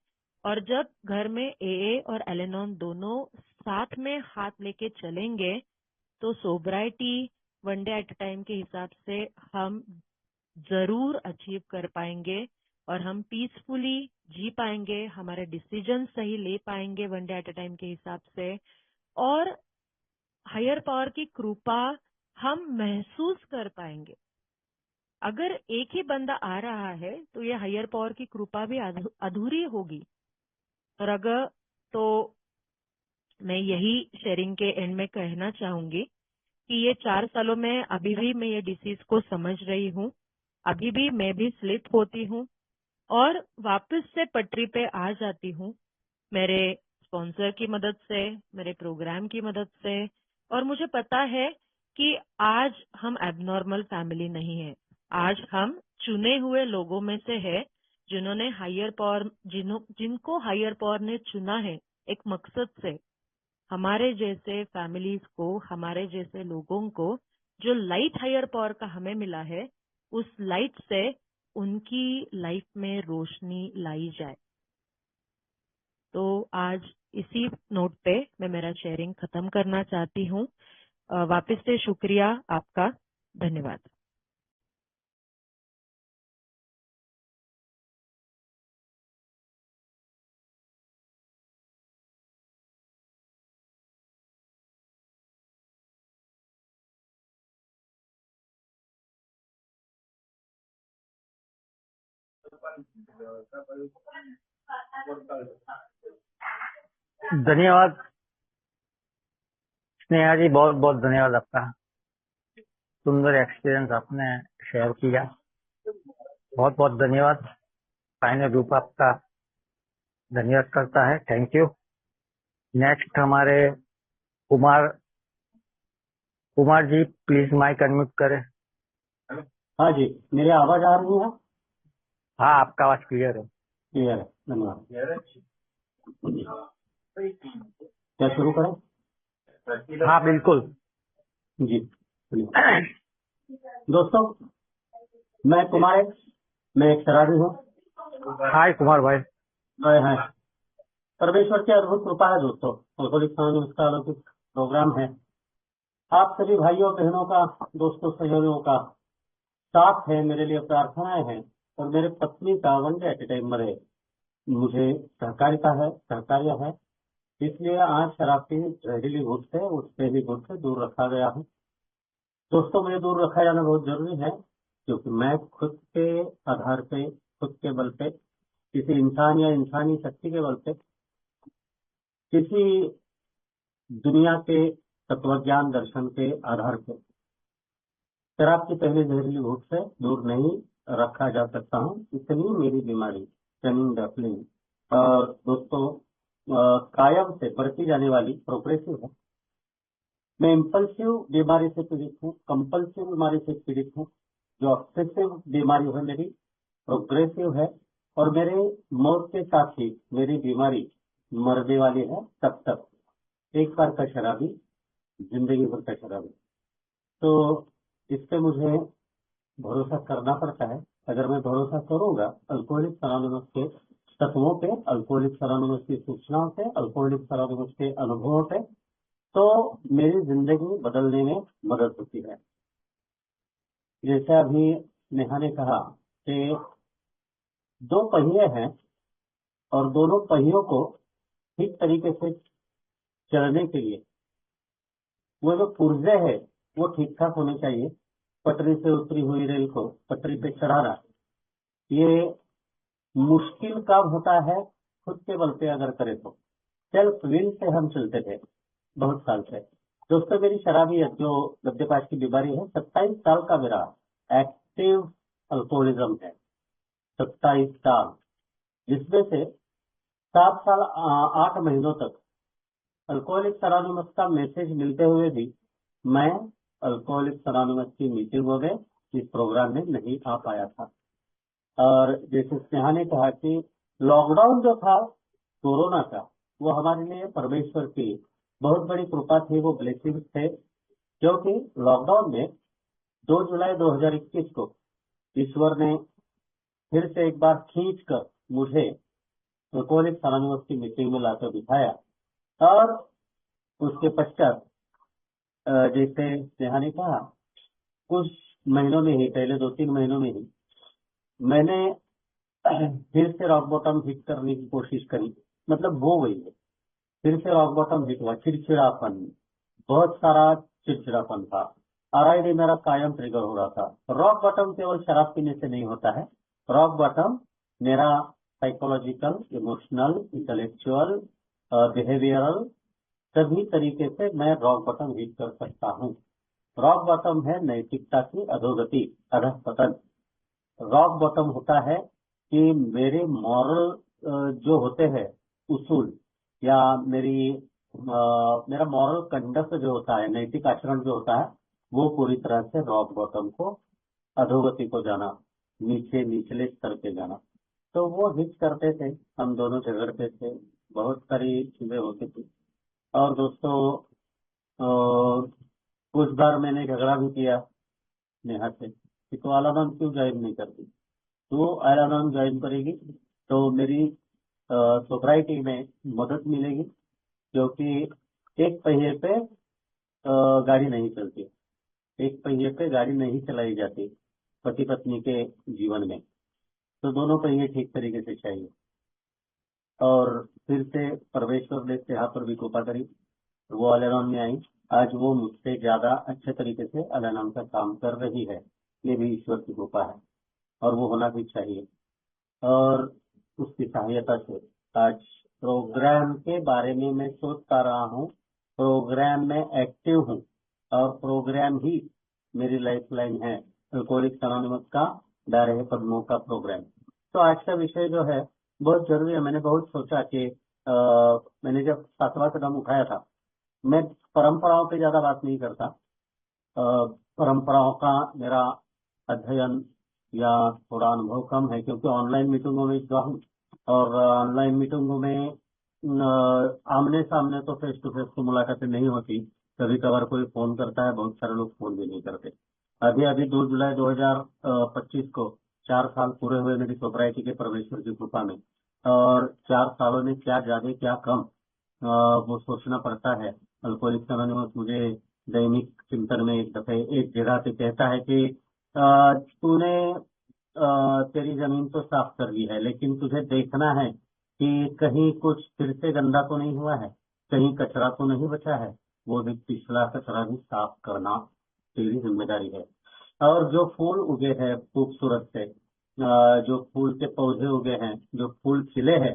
और जब घर में एए और एलेनॉन दोनों साथ में हाथ लेके चलेंगे, तो sobriety one day at a time के हिसाब से हम जरूर अचीव कर पाएंगे, और हम पीसफुली जी पाएंगे, हमारे डिसीजन सही ले पाएंगे one day at a time के हिसाब से। और हायर पावर की कृपा हम महसूस कर पाएंगे। अगर एक ही बंदा आ रहा है, तो ये हायर पावर की कृपा भी अधूरी होगी। और अगर तो मैं यही शेयरिंग के एंड में कहना चाहूंगी कि ये 4 सालों में अभी भी मैं ये डिसीज को समझ रही हूँ। अभी भी मैं भी स्लिप होती हूँ और वापस से पटरी पे आ जाती हूँ, मेरे स्पॉन्सर की मदद से, मेरे प्रोग्राम की मदद से। और मुझे पता है कि आज हम एबनॉर्मल फैमिली नहीं है। आज हम चुने हुए लोगों में से है, जिन्होंने हायर पावर, जिनको हायर पावर ने चुना है एक मकसद से। हमारे जैसे फैमिलीज को, हमारे जैसे लोगों को जो लाइट हायर पावर का हमें मिला है, उस लाइट से उनकी लाइफ में रोशनी लाई जाए। तो आज इसी नोट पे मैं मेरा शेयरिंग खत्म करना चाहती हूँ। वापस से शुक्रिया आपका, धन्यवाद। धन्यवाद स्नेहा जी, बहुत बहुत धन्यवाद आपका। सुंदर एक्सपीरियंस आपने शेयर किया, बहुत बहुत धन्यवाद। फाइनल ग्रुप आपका धन्यवाद करता है, थैंक यू। नेक्स्ट हमारे Kumar Kumar ji, please mic unmute करें। हाँ जी, मेरी आवाज आ रही है? हाँ, आपका आवाज क्लियर है। क्लियर है, धन्यवाद। क्या शुरू करें? हाँ बिल्कुल जी, दोस्तों, मैं कुमार, मैं एक शराबी हूँ। हाय कुमार भाई। है परमेश्वर की अद्भुत कृपा है दोस्तों, अल्कोहलिक एनोनिमस का अलौकिक प्रोग्राम है। आप सभी भाइयों बहनों का, दोस्तों सहयोगियों का साथ है, मेरे लिए प्रार्थनाएं हैं। और मेरे पत्नी का वन डे एट ए टाइम मरे, मुझे सहकारिता है, सहकार्य है, इसलिए आज शराब की जहरीली घुट से, उससे भी घुट से दूर रखा गया हूँ। दोस्तों, मुझे दूर रखा जाना बहुत जरूरी है, क्योंकि मैं खुद के आधार पे, खुद के बल पे, किसी इंसान या इंसानी शक्ति के बल पे, किसी दुनिया के तत्वज्ञान दर्शन के आधार पे शराब की पहली जहरीली घूट से दूर नहीं रखा जा सकता हूँ। इतनी मेरी बीमारी टर्निंग डफलिंग और दोस्तों कायम से बढ़ती जाने वाली प्रोग्रेसिव है। मैं इम्पल्सिव बीमारी से पीड़ित हूँ, कंपल्सिव बीमारी से पीड़ित हूँ। जो ऑब्सेसिव बीमारी है मेरी, प्रोग्रेसिव है, और मेरे मौत के साथ ही मेरी बीमारी मरने वाली है तब तक। एक बार का शराबी, जिंदगी भर का शराबी। तो इस पे मुझे भरोसा करना पड़ता है। अगर मैं भरोसा करूंगा अल्कोहलिक्स अनोनिमस के तत्वों पे, अल्कोहलिक्स अनोनिमस की सूचनाओं पे, अल्कोहलिक्स अनोनिमस के अनुभवों पे, तो मेरी जिंदगी बदलने में मदद होती है। जैसे अभी नेहा ने कहा कि दो पहिए हैं और दोनों पहियों को ठीक तरीके से चलने के लिए वो जो पुर्जे है वो ठीक ठाक होने चाहिए। पटरी से उतरी हुई रेल को पटरी पे चढ़ाना ये मुश्किल काम होता है, खुद के बल पे अगर करे तो। सेल्फ विल से हम चलते थे बहुत साल से। दोस्तों, मेरी शराबियत जो मद्यपान की बीमारी है, 27 साल का मेरा एक्टिव अल्कोहलिज्म है। 27 साल, जिसमें से 7 साल 8 महीनों तक अल्कोहलिक्स अनोनिमस का मैसेज मिलते हुए भी मैं अल्कोहलिक्स अनोनिमस की मीटिंगों में, इस प्रोग्राम में नहीं आ पाया था। और जैसे स्नेहा ने कहा कि लॉकडाउन जो था कोरोना का, वो हमारे लिए परमेश्वर की बहुत बड़ी कृपा थी, वो ब्लेसिंग थे। क्योंकि लॉकडाउन में 2 जुलाई 2021 को ईश्वर ने फिर से एक बार खींच कर मुझे अल्कोहलिक्स अनोनिमस की मीटिंग में लाकर बिठाया। और उसके पश्चात जैसे स्नेहा ने कहा, कुछ महीनों में ही, पहले 2-3 महीनों में ही मैंने फिर से रॉक बॉटम हिट करने की कोशिश करी। मतलब वो गई है, फिर से रॉक बॉटम हिट हुआ। चिड़चिड़ापन, बहुत सारा चिड़चिड़ापन था। आरआईडी मेरा कायम ट्रिगर हो रहा था। रॉक बॉटम केवल शराब पीने से नहीं होता है। रॉक बॉटम मेरा साइकोलॉजिकल, इमोशनल, इंटेलेक्चुअल, बिहेवियरल, सभी तरीके से मैं रॉक बॉटम हिट कर सकता हूँ। रॉक बॉटम है नैतिकता की अधोगति, अधःपतन। रॉक बॉटम होता है कि मेरे मॉरल जो होते हैं उसूल, या मेरा मॉरल कंडक्ट जो होता है, नैतिक आचरण जो होता है, वो पूरी तरह से रॉक बॉटम को, अधोगति को जाना, नीचे निचले स्तर पे जाना। तो वो हिट करते थे, हम दोनों झगड़ते थे, बहुत सारी चीजें होती थी। और दोस्तों, कुछ बार मैंने झगड़ा भी किया नेहा से कि तो अलादम क्यों ज्वाइन नहीं करती, तो अलादम ज्वाइन करेगी तो मेरी सोसाइटी में मदद मिलेगी। क्योंकि एक पहिए पे गाड़ी नहीं चलती, एक पहिए पे गाड़ी नहीं चलाई जाती पति पत्नी के जीवन में। तो दोनों पहिए ठीक तरीके से चाहिए। और फिर से परमेश्वर ने यहाँ पर भी कृपा करी, वो अलाराम में आई। आज वो मुझसे ज्यादा अच्छे तरीके से अलाराम का काम कर रही है। ये भी ईश्वर की कृपा है और वो होना भी चाहिए। और उसकी सहायता से आज प्रोग्राम के बारे में मैं सोचता रहा हूँ, प्रोग्राम में एक्टिव हूँ, और प्रोग्राम ही मेरी लाइफ लाइन है। अल्कोहलिक्स अनोनिमस का दायरे कदमों का प्रोग्राम। तो आज का विषय जो है बहुत जरूरी है। मैंने बहुत सोचा कि मैंने जब 7वां कदम उठाया था, मैं परंपराओं पे ज्यादा बात नहीं करता। परंपराओं का मेरा अध्ययन या थोड़ा अनुभव कम है, क्योंकि ऑनलाइन मीटिंगों में जो हूँ, और ऑनलाइन मीटिंगों में आमने सामने तो फेस टू फेस तो मुलाकातें नहीं होती। कभी कभार कोई फोन करता है, बहुत सारे लोग फोन भी नहीं करते। अभी अभी 2 जुलाई 2025 को 4 साल पूरे हुए मेरी सोसाइटी के परमेश्वर की कृपा में। और 4 सालों में क्या ज्यादा क्या कम, वो सोचना पड़ता है। अल्कोहलिक्स अनोनिमस मुझे दैनिक चिंतन में एक दफे एक जगह पे कहता है कि तूने तेरी जमीन तो साफ कर ली है, लेकिन तुझे देखना है कि कहीं कुछ फिर से गंदा तो नहीं हुआ है, कहीं कचरा तो नहीं बचा है। वो भी पिछला कचरा भी साफ करना तेरी जिम्मेदारी है। और जो फूल उगे हैं खूबसूरत से, जो फूल के पौधे उगे हैं, जो फूल खिले हैं,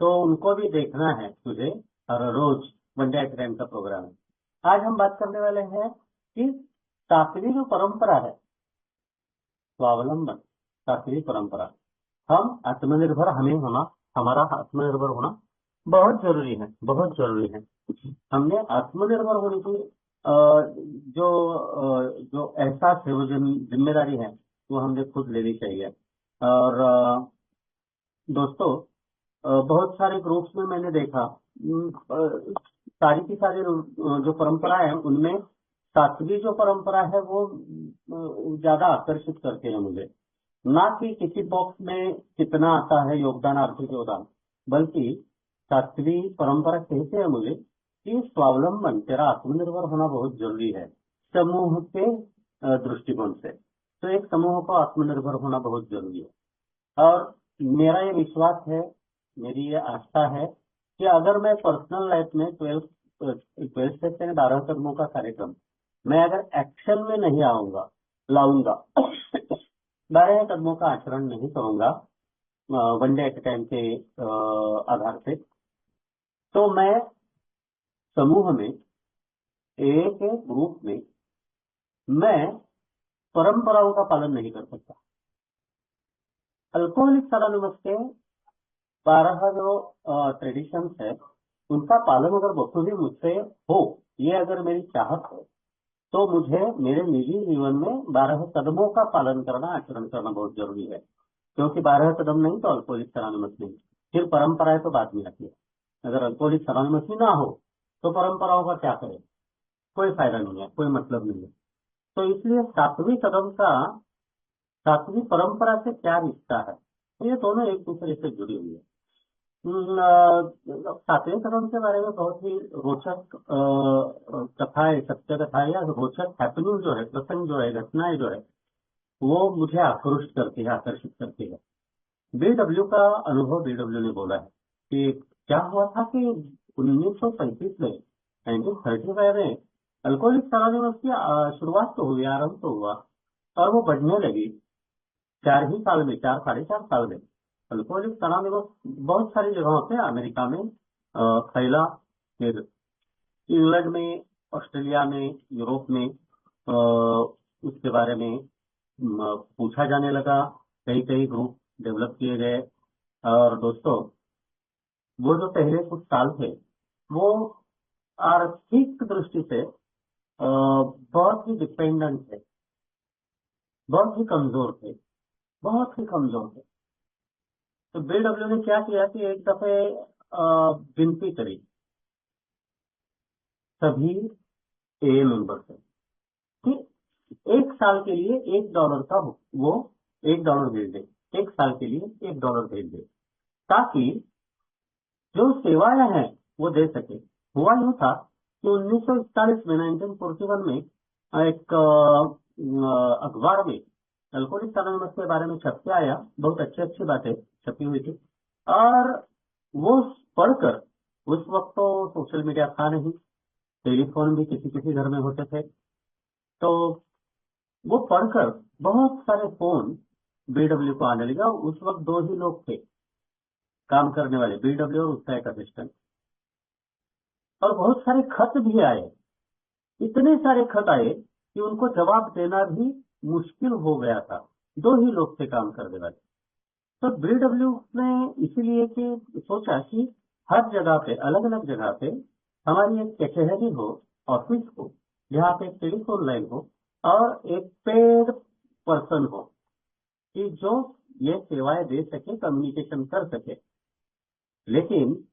तो उनको भी देखना है तुझे हर रोज। वन डे एट टाइम का प्रोग्राम है। आज हम बात करने वाले हैं कि 7वीं जो परंपरा है, स्वावलंबन, 7वीं परंपरा। हम आत्मनिर्भर हमें होना, हमारा आत्मनिर्भर होना बहुत जरूरी है, बहुत जरूरी है। हमने आत्मनिर्भर होने की जो एहसास है, वो जिम्मेदारी है, वो हमने खुद लेनी चाहिए। और दोस्तों, बहुत सारे ग्रुप्स में मैंने देखा, सारी की सारी जो परंपराएं हैं उनमें सात्विक जो परंपरा है वो ज्यादा आकर्षित करते हैं मुझे। ना कि किसी बॉक्स में कितना आता है योगदान, आर्थिक योगदान, बल्कि सात्विक परंपरा कहते हैं मुझे कि स्वावलंबन, तेरा आत्मनिर्भर होना बहुत जरूरी है समूह के दृष्टिकोण से। तो एक समूह को आत्मनिर्भर होना बहुत जरूरी है। और मेरा ये विश्वास है, मेरी ये आस्था है कि अगर मैं पर्सनल लाइफ में 12 स्टेप यानी 12 कदमों का कार्यक्रम मैं अगर एक्शन में नहीं लाऊंगा 12 कदमों का आचरण नहीं करूंगा वन डे एट टाइम के आधार पे, तो मैं समूह में, एक ग्रुप में मैं परंपराओं का पालन नहीं कर सकता। अल्कोहलिक्स अनोनिमस के 12 जो ट्रेडिशंस है उनका पालन अगर बखूबी मुझसे हो, ये अगर मेरी चाहत है, तो मुझे मेरे निजी जीवन में 12 कदमों का पालन करना, आचरण करना बहुत जरूरी है। क्योंकि 12 कदम नहीं तो अल्कोहलिक्स अनोनिमस नहीं, फिर परंपराएं तो बाद में आती है। अगर अल्कोहलिक्स अनोनिमस ही ना हो तो परंपराओं का क्या करें, कोई फायदा नहीं है, कोई मतलब नहीं है। तो इसलिए सातवीं परंपरा से क्या रिश्ता है, तो ये दोनों एक दूसरे से जुड़ी हुई है। सातवें कदम के बारे में बहुत ही रोचक कथाएं, सत्य कथाएं या रोचक हैपनिंग जो है, प्रसंग जो है, घटनाएं जो है, वो मुझे आकृष्ट करती है, आकर्षित करती है। बीडब्ल्यू का अनुभव बीडब्ल्यू ने बोला है कि क्या हुआ था कि 1935 में, 1935 में अल्कोहलिक्स अनोनिमस की शुरुआत तो हुई, आरंभ तो हुआ, और वो बढ़ने लगी। 4 साढ़े 4 साल में अल्कोहलिक्स अनोनिमस बहुत सारी जगहों पे अमेरिका में फैला, फिर इंग्लैंड में, ऑस्ट्रेलिया में, यूरोप में उसके बारे में पूछा जाने लगा, कई कई ग्रुप डेवलप किए गए। और दोस्तों, वो जो पहले कुछ साल थे वो आर्थिक दृष्टि से बहुत ही डिपेंडेंट थे, बहुत ही कमजोर थे, बहुत ही कमजोर थे। तो बीडब्ल्यू ने क्या किया कि एक दफे विनती करी सभी ए मेंबर से कि 1 साल के लिए $1 का वो $1 भेज दे, 1 साल के लिए $1 भेज दे, ताकि जो सेवाएं हैं वो दे सके। हुआ यूं था कि 1941 में, 1941 में एक अखबार में अल्कोहलिक्स अनोनिमस के बारे में छप के आया, बहुत अच्छी अच्छी बातें छपी हुई थी। और वो पढ़कर, उस वक्त तो सोशल मीडिया था नहीं, टेलीफोन भी किसी किसी घर में होते थे, तो वो पढ़कर बहुत सारे फोन बीडब्ल्यू को आने लगा। उस वक्त 2 ही लोग थे काम करने वाले, बीडब्ल्यू और उसका एक असिस्टेंट। और बहुत सारे खत भी आए, इतने सारे खत आए कि उनको जवाब देना भी मुश्किल हो गया था। 2 ही लोग थे काम करने वाले। तो बीडब्ल्यू ने इसीलिए कि सोचा कि हर जगह पे, अलग अलग जगह पे हमारी एक कचहरी हो, ऑफिस हो, जहाँ पे एक टेलीफोन लाइन हो और एक पेड पर्सन हो कि जो ये सेवाएं दे सके, कम्युनिकेशन कर सके। लेकिन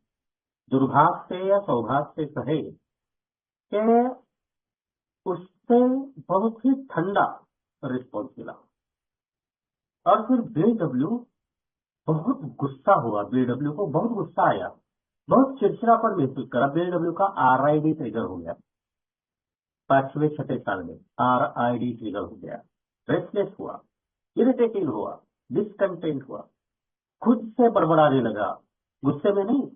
दुर्भाग्य से या सौभाग्य से कहे कि उससे बहुत ही ठंडा रिस्पॉन्स मिला। और फिर बीडब्ल्यू बहुत गुस्सा हुआ, बीडब्ल्यू को बहुत गुस्सा आया, बहुत चिड़चिड़ापन महसूस करा। बीडब्ल्यू का RID ट्रिगर हो गया, 5वें 6ठे साल में RID ट्रिगर हो गया। रेस्टलेस हुआ, इरिटेटिंग हुआ, डिसकंटेंट हुआ, खुद से बड़बड़ाने लगा। गुस्से में नहीं,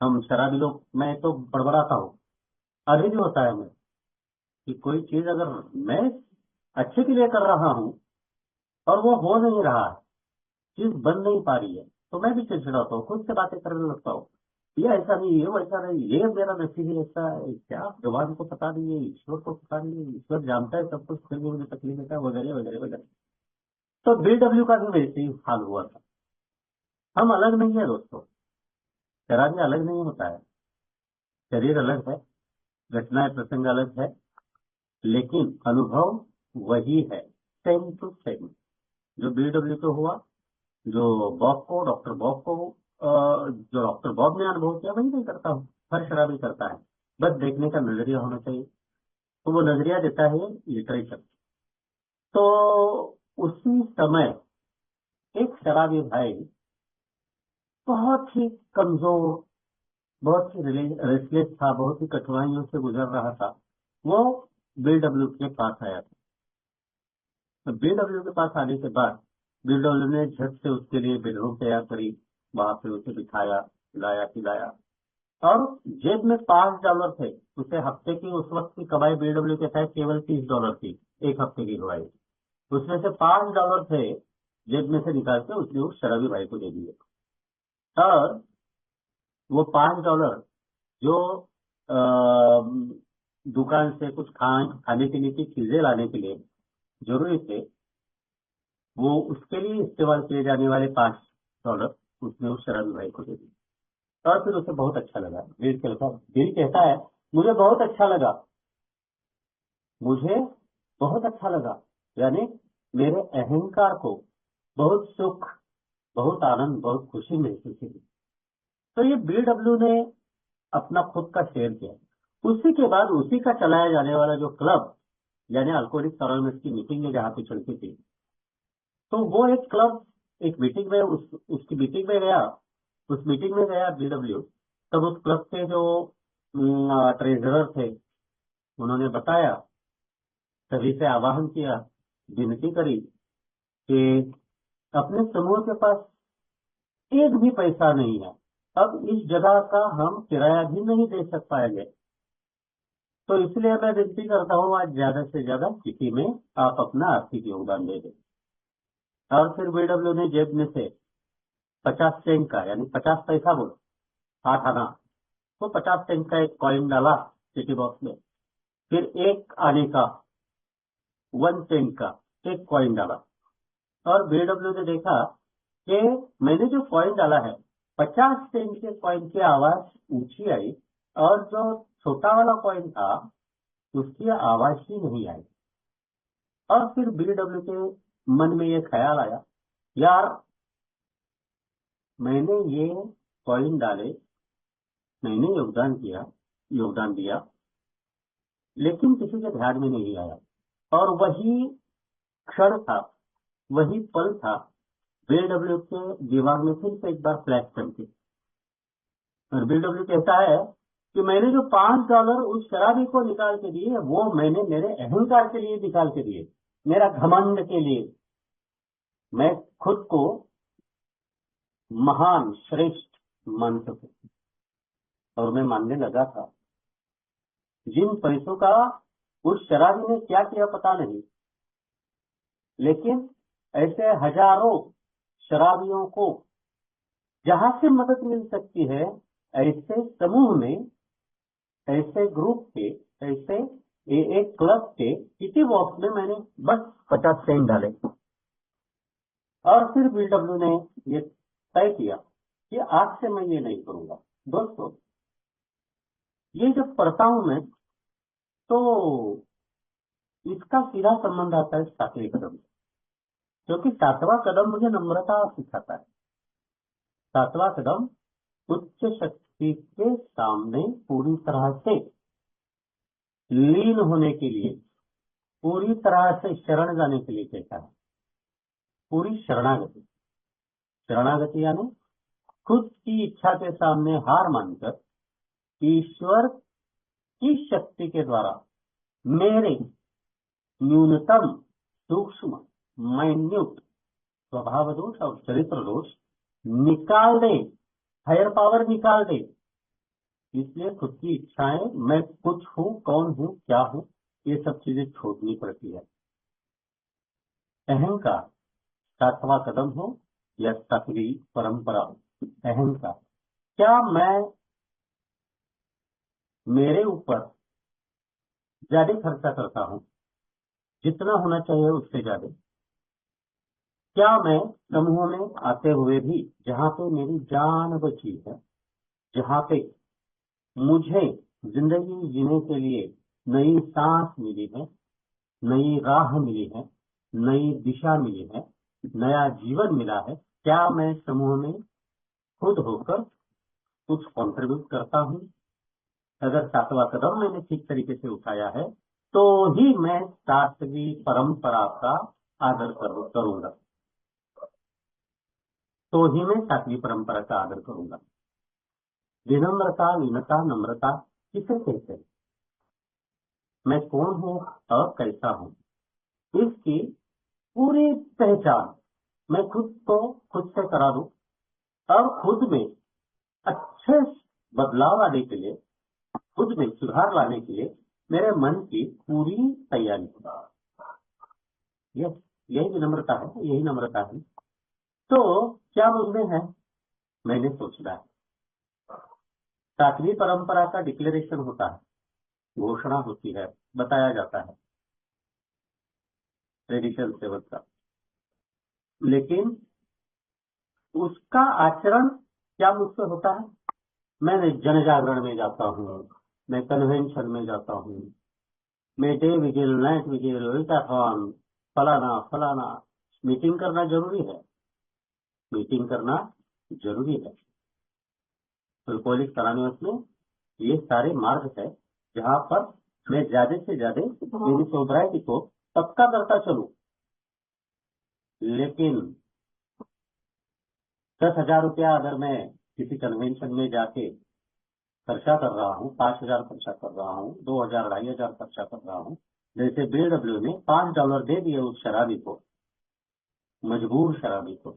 हम शराबी लोग, मैं तो बड़बड़ाता हूँ, अभी भी होता है मैं, कि कोई चीज अगर मैं अच्छे के लिए कर रहा हूँ और वो हो नहीं रहा है, चीज बन नहीं पा रही है, तो मैं भी चिड़चिड़ाता हूँ, खुद से बातें करने लगता हूँ, ये ऐसा नहीं, ये वैसा नहीं, ये मेरा नसीब ही ऐसा है, क्या भगवान को पता नहीं है, ईश्वर को पता नहीं है, ईश्वर जानता है सब कुछ, फिर भी मुझे तकलीफ होता है, वगैरह वगैरह वगैरह। तो बीडब्ल्यू का भी वैसे ही हाल हुआ था। हम अलग नहीं है दोस्तों, शराबी अलग नहीं होता है, शरीर अलग है, घटनाएं प्रसंग अलग है, लेकिन अनुभव वही है, सेम टू सेम। जो बीडब्ल्यू को हुआ, जो बॉब को, डॉक्टर बॉब को, जो डॉक्टर बॉब ने अनुभव किया, वही नहीं करता हूँ, हर शराबी करता है। बस देखने का नजरिया होना चाहिए, तो वो नजरिया देता है लिटरेचर। तो उसी समय एक शराबी भाई बहुत ही कमजोर, बहुत ही रेस्टलेस था, बहुत ही कठिनाइयों से गुजर रहा था। वो बीडब्ल्यू के पास आया था। तो बीडब्ल्यू के पास आने के बाद बीडब्ल्यू ने झट से उसके लिए बेडरूम तैयार करी, वहां पे उसे बिठाया, खिलाया पिलाया, और जेब में $5 थे। उसे हफ्ते की उस वक्त की कमाई बीडब्ल्यू के तहत केवल $30 थी, एक हफ्ते की कमाई। उसमें से $5 थे, जेब में से निकाल के उसने उस शराबी भाई को दे दिए। और वो $5 जो अ, दुकान से कुछ खाने पीने की चीजें लाने के लिए जरूरी थे, वो उसके लिए इस्तेमाल किए जाने वाले $5 उसने उस शराबी भाई को दे दिए। और फिर उसे बहुत अच्छा लगा। दिल कहता है मुझे बहुत अच्छा लगा, मुझे बहुत अच्छा लगा, यानी मेरे अहंकार को बहुत सुख, बहुत आनंद, बहुत खुशी महसूस हुई। तो ये बीडब्ल्यू ने अपना खुद का शेयर किया। उसी के बाद उसी का चलाया जाने वाला जो क्लब, यानी अल्कोहलिक्स एनोनिमस की मीटिंग में जहाँ पे चलती थी, तो वो एक क्लब, एक मीटिंग में उसकी मीटिंग में गया, उस मीटिंग में गया बीडब्ल्यू। तब उस क्लब के जो ट्रेजरर थे, उन्होंने बताया, सभी से आह्वान किया, विनती करी कि अपने समूह के पास एक भी पैसा नहीं है, अब इस जगह का हम किराया भी नहीं दे सक पाएंगे, तो इसलिए मैं विनती करता हूँ आज ज्यादा से ज्यादा किसी में आप अपना आर्थिक योगदान दे दें। और फिर बीडब्ल्यू ने जेब में से 50 सेंट का, यानी 50 पैसा बोलो, 8 आना, तो 50 सेंट का एक कॉइन डाला सिटी बॉक्स में। फिर एक आने का 1 सेंट का एक कॉइन डाला, और बीडब्ल्यू ने देखा कि मैंने जो कॉइन डाला है, 50 सेंट के कॉइन की आवाज ऊंची आई, और जो छोटा वाला कॉइन था उसकी आवाज ही नहीं आई। और फिर बीडब्ल्यू के मन में ये ख्याल आया, यार मैंने ये कॉइन डाले, मैंने योगदान दिया, लेकिन किसी के ध्यान में नहीं आया। और वही क्षण था, वही पल था, बीडब्ल्यू के दिमाग में फिर से एक बार फ्लैश चमकी, और बीडब्ल्यू कहता है कि मैंने जो $5 उस शराबी को निकाल के दिए, वो मैंने मेरे अहंकार के लिए निकाल के दिए, मेरा घमंड के लिए। मैं खुद को महान, श्रेष्ठ मान सकूं, और मैं मानने लगा था। जिन पैसों का उस शराबी ने क्या किया पता नहीं, लेकिन ऐसे हजारों शराबियों को जहां से मदद मिल सकती है, ऐसे समूह में, ऐसे ग्रुप के, ऐसे एक क्लब के किसी बॉक्स में मैंने बस 50 सेंट डाले। और फिर बीडब्ल्यू ने ये तय किया कि आज से मैं ये नहीं करूंगा। दोस्तों, ये जब पढ़ता हूं मैं, तो इसका सीधा संबंध आता है 7वें कदम से, क्योंकि 7वां कदम मुझे नम्रता सिखाता है। 7वां कदम उच्च शक्ति के सामने पूरी तरह से लीन होने के लिए, पूरी तरह से शरण जाने के लिए कहता है, पूरी शरणागति। शरणागति यानी खुद की इच्छा के सामने हार मानकर ईश्वर की शक्ति के द्वारा मेरे न्यूनतम, सूक्ष्म, माइन्यूट स्वभाव दोष और चरित्र दोष निकाल दे, हायर पावर निकाल दे। इसलिए खुद की इच्छाएं, मैं कुछ हूं, कौन हूं, क्या हूं, ये सब चीजें छोड़नी पड़ती है। अहंकार 7वां कदम हो या 7वीं परंपरा हो, अहंकार, क्या मैं मेरे ऊपर ज्यादा खर्चा करता हूं, जितना होना चाहिए उससे ज्यादा? क्या मैं समूह में आते हुए भी, जहां पे मेरी जान बची है, जहां पे मुझे जिंदगी जीने के लिए नई सांस मिली है, नई राह मिली है, नई दिशा मिली है, नया जीवन मिला है। क्या मैं समूह में खुद होकर कुछ कंट्रीब्यूट करता हूँ? अगर 7वां कदम मैंने ठीक तरीके से उठाया है तो ही मैं 7वीं परंपरा का आदर करूंगा, तो ही मैं 7वीं परंपरा का आदर करूंगा। विनम्रता, विनता, नम्रता किसे कहते हैं? मैं कौन हूँ और कैसा हूँ, इसकी पूरी पहचान मैं खुद को खुद से करा दूं और खुद में अच्छे बदलाव लाने के लिए, खुद में सुधार लाने के लिए मेरे मन की पूरी तैयारी होगा। यही विनम्रता है, यही नम्रता है। तो क्या मुझमें है? मैंने सोचना है। 7वीं परंपरा का डिक्लेरेशन होता है, घोषणा होती है, बताया जाता है ट्रेडिशन सेवक का, लेकिन उसका आचरण क्या मुझसे होता है? मैं जन जागरण में जाता हूँ, मैं कन्वेंशन में जाता हूँ, मैं डे विजिल, नाइट विजिल, विल्टाथॉन, फलाना फलाना। मीटिंग करना जरूरी है, मीटिंग करना जरूरी है। अल्कोहलिक्स अनोनिमस में ये सारे मार्ग है जहाँ पर मैं ज्यादा से ज्यादा मेरी सोब्राइटी को पक्का करता चलूं। लेकिन 10,000 रुपया अगर मैं किसी कन्वेंशन में जाके खर्चा कर रहा हूँ, 5,000 खर्चा कर रहा हूँ, 2,000 2,500 खर्चा कर रहा हूँ, जैसे BW ने $5 दे दिए उस शराबी को, मजबूर शराबी को,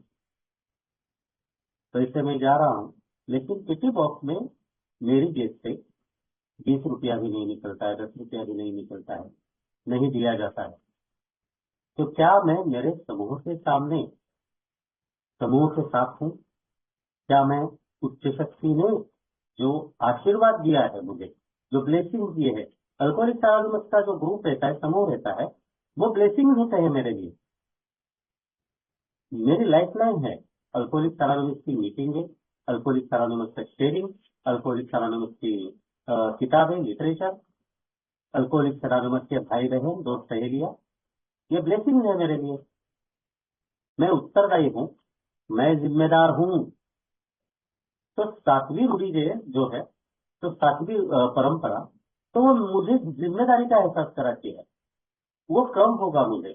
तो इससे मैं जा रहा हूँ, लेकिन पिटी बॉक्स में मेरी जेब से 20 रुपया भी नहीं निकलता है, 10 रुपया भी नहीं निकलता है, नहीं दिया जाता है। तो क्या मैं मेरे समूह के सामने, समूह के साथ हूँ? क्या मैं उच्च शक्ति ने जो आशीर्वाद दिया है मुझे, जो ब्लेसिंग दिए है, अल्कोहलिक्स अनोनिमस का जो ग्रुप रहता है, समूह रहता है, वो ब्लेसिंग होता है मेरे लिए, मेरी लाइफलाइन है। अल्कोहलिक्स अनोनिमस की मीटिंग है, अल्कोहलिक्स अनोनिमस का शेयरिंग, अल्कोहलिक्स अनोनिमस की किताबें, लिटरेचर, अल्कोहलिक्स अनोनिमस के भाई बहन, दोस्त सहेलियां, ये ब्लेसिंग है मेरे लिए। मैं उत्तरदायी हूँ, मैं जिम्मेदार हूँ। तो 7वीं रूढ़ी जो है, तो 7वीं परंपरा, तो वो मुझे जिम्मेदारी का एहसास कराती है। वो कब होगा मुझे,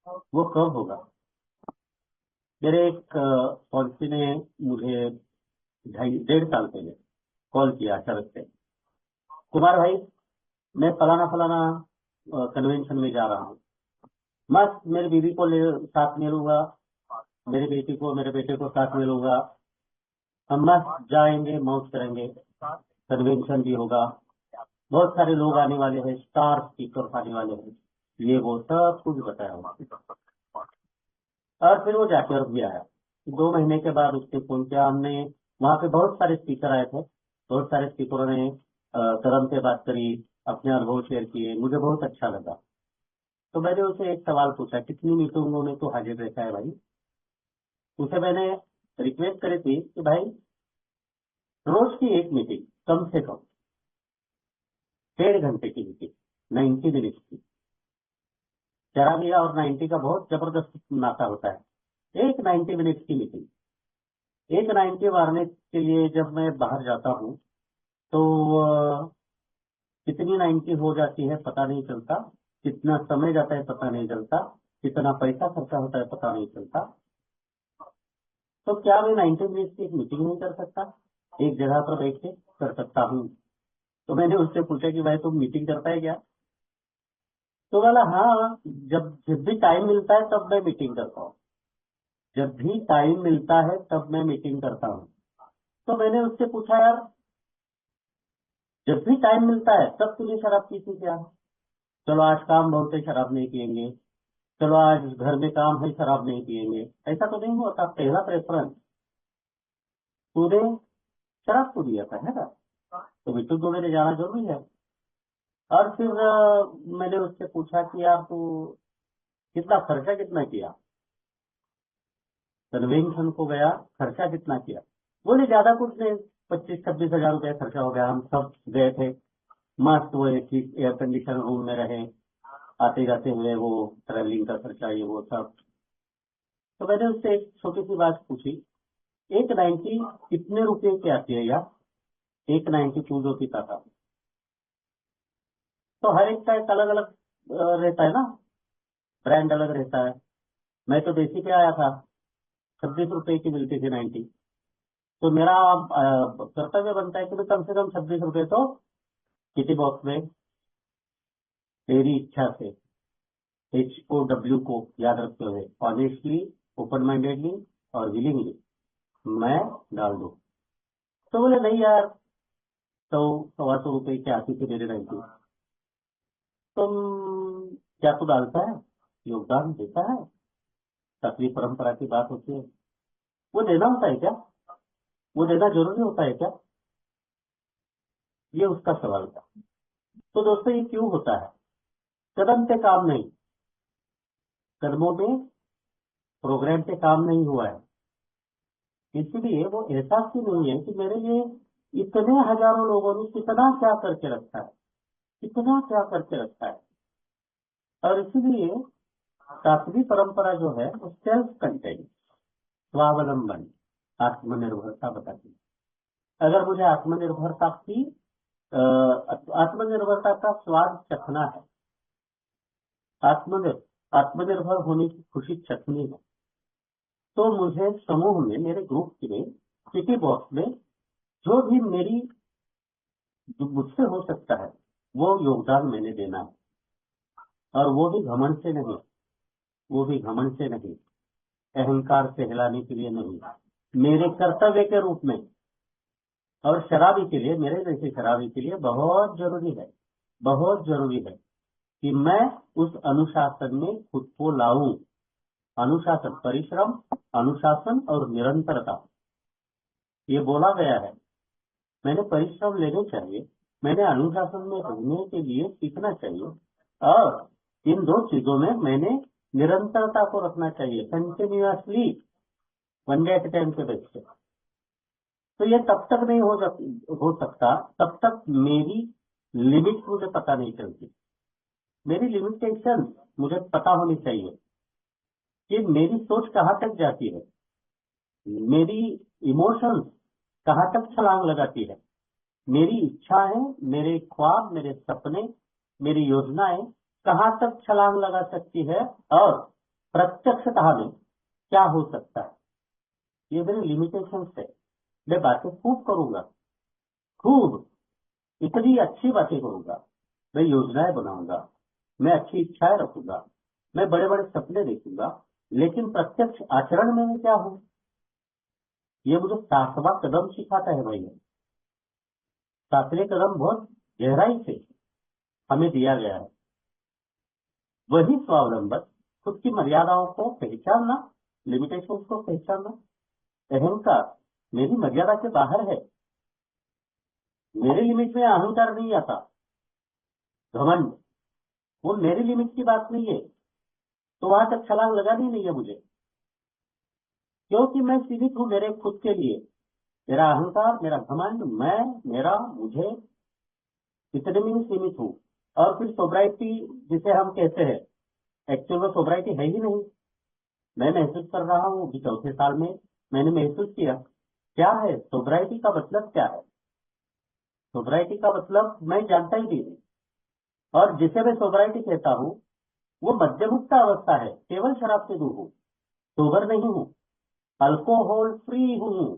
वो कब होगा? मेरे एक पॉलिसी ने मुझे 1.5 साल पहले कॉल किया अचानक से, कुमार भाई मैं फलाना फलाना कन्वेंशन में जा रहा हूँ, मस्त मेरी बीवी को साथ मिलूंगा, मेरी बेटी को, मेरे बेटे को साथ मिलूंगा, हम मस्त जाएंगे, मौज करेंगे, कन्वेंशन भी होगा, बहुत सारे लोग आने वाले हैं, स्टार स्पीकर आने वाले हैं, ये वो सब कुछ बताया हुआ। और फिर वो जाकर भी आया। 2 महीने के बाद उसने फोन किया, हमने वहाँ पे बहुत सारे स्पीकर आए थे, बहुत सारे स्पीकरों ने कदम से बात करी, अपने अनुभव शेयर किए, मुझे बहुत अच्छा लगा। तो मैंने उसे एक सवाल पूछा, कितनी मीटिंगों में तो हाजिर रहता है भाई? उसे मैंने रिक्वेस्ट करी थी कि भाई रोज की एक मीटिंग, कम से कम 1.5 घंटे की मीटिंग, 90 मिनट की। शराबिया और 90 का बहुत जबरदस्त नाता होता है। एक 90 मिनट की मीटिंग, एक 90 मारने के लिए जब मैं बाहर जाता हूँ तो कितनी 90 हो जाती है पता नहीं चलता, कितना समय जाता है पता नहीं चलता, कितना पैसा खर्चा होता है पता नहीं चलता। तो क्या मैं 90 मिनट की एक मीटिंग नहीं कर सकता? एक जगह पर बैठ के कर सकता हूँ। तो मैंने उससे पूछा कि भाई तुम मीटिंग करता है क्या? तो बोला हाँ, जब जब भी टाइम मिलता है तब मैं मीटिंग करता हूँ, जब भी टाइम मिलता है तब मैं मीटिंग करता हूँ। तो मैंने उससे पूछा यार, जब भी टाइम मिलता है तब तुझे शराब पीती क्या? चलो आज काम बहुत है, शराब नहीं पियेंगे, चलो आज घर में काम है, शराब नहीं पियेंगे, ऐसा तो नहीं होता। पहला प्रेफरेंस तूने शराब को दिया था, है ना? तो बिट्टू को मेरे जाना जरूरी है। और फिर मैंने उससे पूछा कि यार तू कितना खर्चा कितना किया, कन्वेंशन को गया, खर्चा कितना किया? बोले ज्यादा कुछ नहीं, 25-26 हजार रुपया खर्चा हो गया, हम सब गए थे, मस्त वो एयर कंडीशन रूम में रहे, आते जाते हुए वो ट्रैवलिंग का खर्चा ये वो सब। तो मैंने उससे एक छोटी सी बात पूछी, एक 90 कितने रुपए की आती है यार? एक 92 जो पीता था। तो हर एक का एक अलग अलग रहता है ना, ब्रांड अलग रहता है। मैं तो देसी पे आया था, 26 रुपए की मिलती थी 90। तो मेरा कर्तव्य बनता है कि मैं कम से कम 26 रुपए तो किटी बॉक्स में मेरी इच्छा से HOW को याद रखते हुए ऑनेस्टली, ओपन माइंडेडली और विलिंगली मैं डाल दूं। तो बोले नहीं यार, 100-125 रुपए की आती थी मेरे 90। तुम क्या तू डालता है, योगदान देता है? तकलीफ परंपरा की बात होती है, वो देना होता है क्या? वो देना जरूरी होता है क्या? ये उसका सवाल था। तो दोस्तों ये क्यों होता है? कदम पे काम नहीं, कदमों में प्रोग्राम पे काम नहीं हुआ है, इसलिए वो एहसास ही नहीं है कि मेरे लिए इतने हजारों लोगों ने कितना क्या करके रखा है, कितना क्या करके रखा है। और इसीलिए सातवीं परंपरा जो है वो सेल्फ कंटेंट, स्वावलंबन, आत्मनिर्भरता बताती है। अगर मुझे आत्मनिर्भरता की आत्मनिर्भरता का स्वाद चखना है, आत्मनिर्भर होने की खुशी चखनी है, तो मुझे समूह में, मेरे ग्रुप में, सिटी बॉक्स में जो भी मेरी जो मुझसे हो सकता है वो योगदान मैंने देना है। और वो भी घमंड से नहीं, वो भी घमंड से नहीं, अहंकार से हिलाने के लिए नहीं, मेरे कर्तव्य के रूप में। और शराबी के लिए, मेरे जैसे शराबी के लिए बहुत जरूरी है, बहुत जरूरी है कि मैं उस अनुशासन में खुद को लाऊं। अनुशासन, परिश्रम, अनुशासन और निरंतरता, ये बोला गया है। मैंने परिश्रम लेने चाहिए, मैंने अनुशासन में रहने के लिए सीखना चाहिए, और इन दो चीजों में मैंने निरंतरता को रखना चाहिए, continuously, one day at time के बेस पे। तो ये तब तक नहीं हो सकता तब तक मेरी लिमिट मुझे पता नहीं चलती। मेरी लिमिटेशन मुझे पता होनी चाहिए कि मेरी सोच कहाँ तक जाती है, मेरी इमोशंस कहाँ तक छलांग लगाती है, मेरी इच्छाएं, मेरे ख्वाब, मेरे सपने, मेरी योजनाएं कहाँ तक छलांग लगा सकती है, और प्रत्यक्षता में क्या हो सकता है। ये मेरी लिमिटेशन है। मैं बातें खूब करूंगा, खूब, इतनी अच्छी बातें करूंगा, मैं योजनाएं बनाऊंगा, मैं अच्छी इच्छाएं रखूंगा, मैं बड़े बड़े सपने देखूंगा, लेकिन प्रत्यक्ष आचरण में मैं क्या हूं, ये मुझे 7वां कदम सिखाता है भाई। 7वें कदम बहुत गहराई से हमें दिया गया है। वही स्वावलंबन, खुद की मर्यादाओं को पहचानना, लिमिटेशंस को पहचानना। अहंकार मेरी मर्यादा के बाहर है, मेरे लिमिट में अहंकार नहीं आता, घमंड, वो मेरी लिमिट की बात नहीं है, तो वहां तक छलांग लगानी नहीं है मुझे, क्योंकि मैं सीमित हूं मेरे खुद के लिए। मेरा अहंकार, मेरा घमंड, मैं, मेरा, मुझे, इतने में ही सीमित हूं। और फिर सोब्राइटी जिसे हम कहते हैं, एक्चुअल में सोब्राइटी है ही नहीं। मैं महसूस कर रहा हूँ कि 4थे साल में मैंने महसूस किया, क्या है सोब्राइटी का मतलब, क्या है सोब्राइटी का मतलब, मैं जानता ही नहीं। और जिसे मैं सोब्राइटी कहता हूँ वो मध्यमुक्त अवस्था है, केवल शराब से दूर हूँ, सोबर नहीं हूँ, अल्कोहल फ्री हूँ,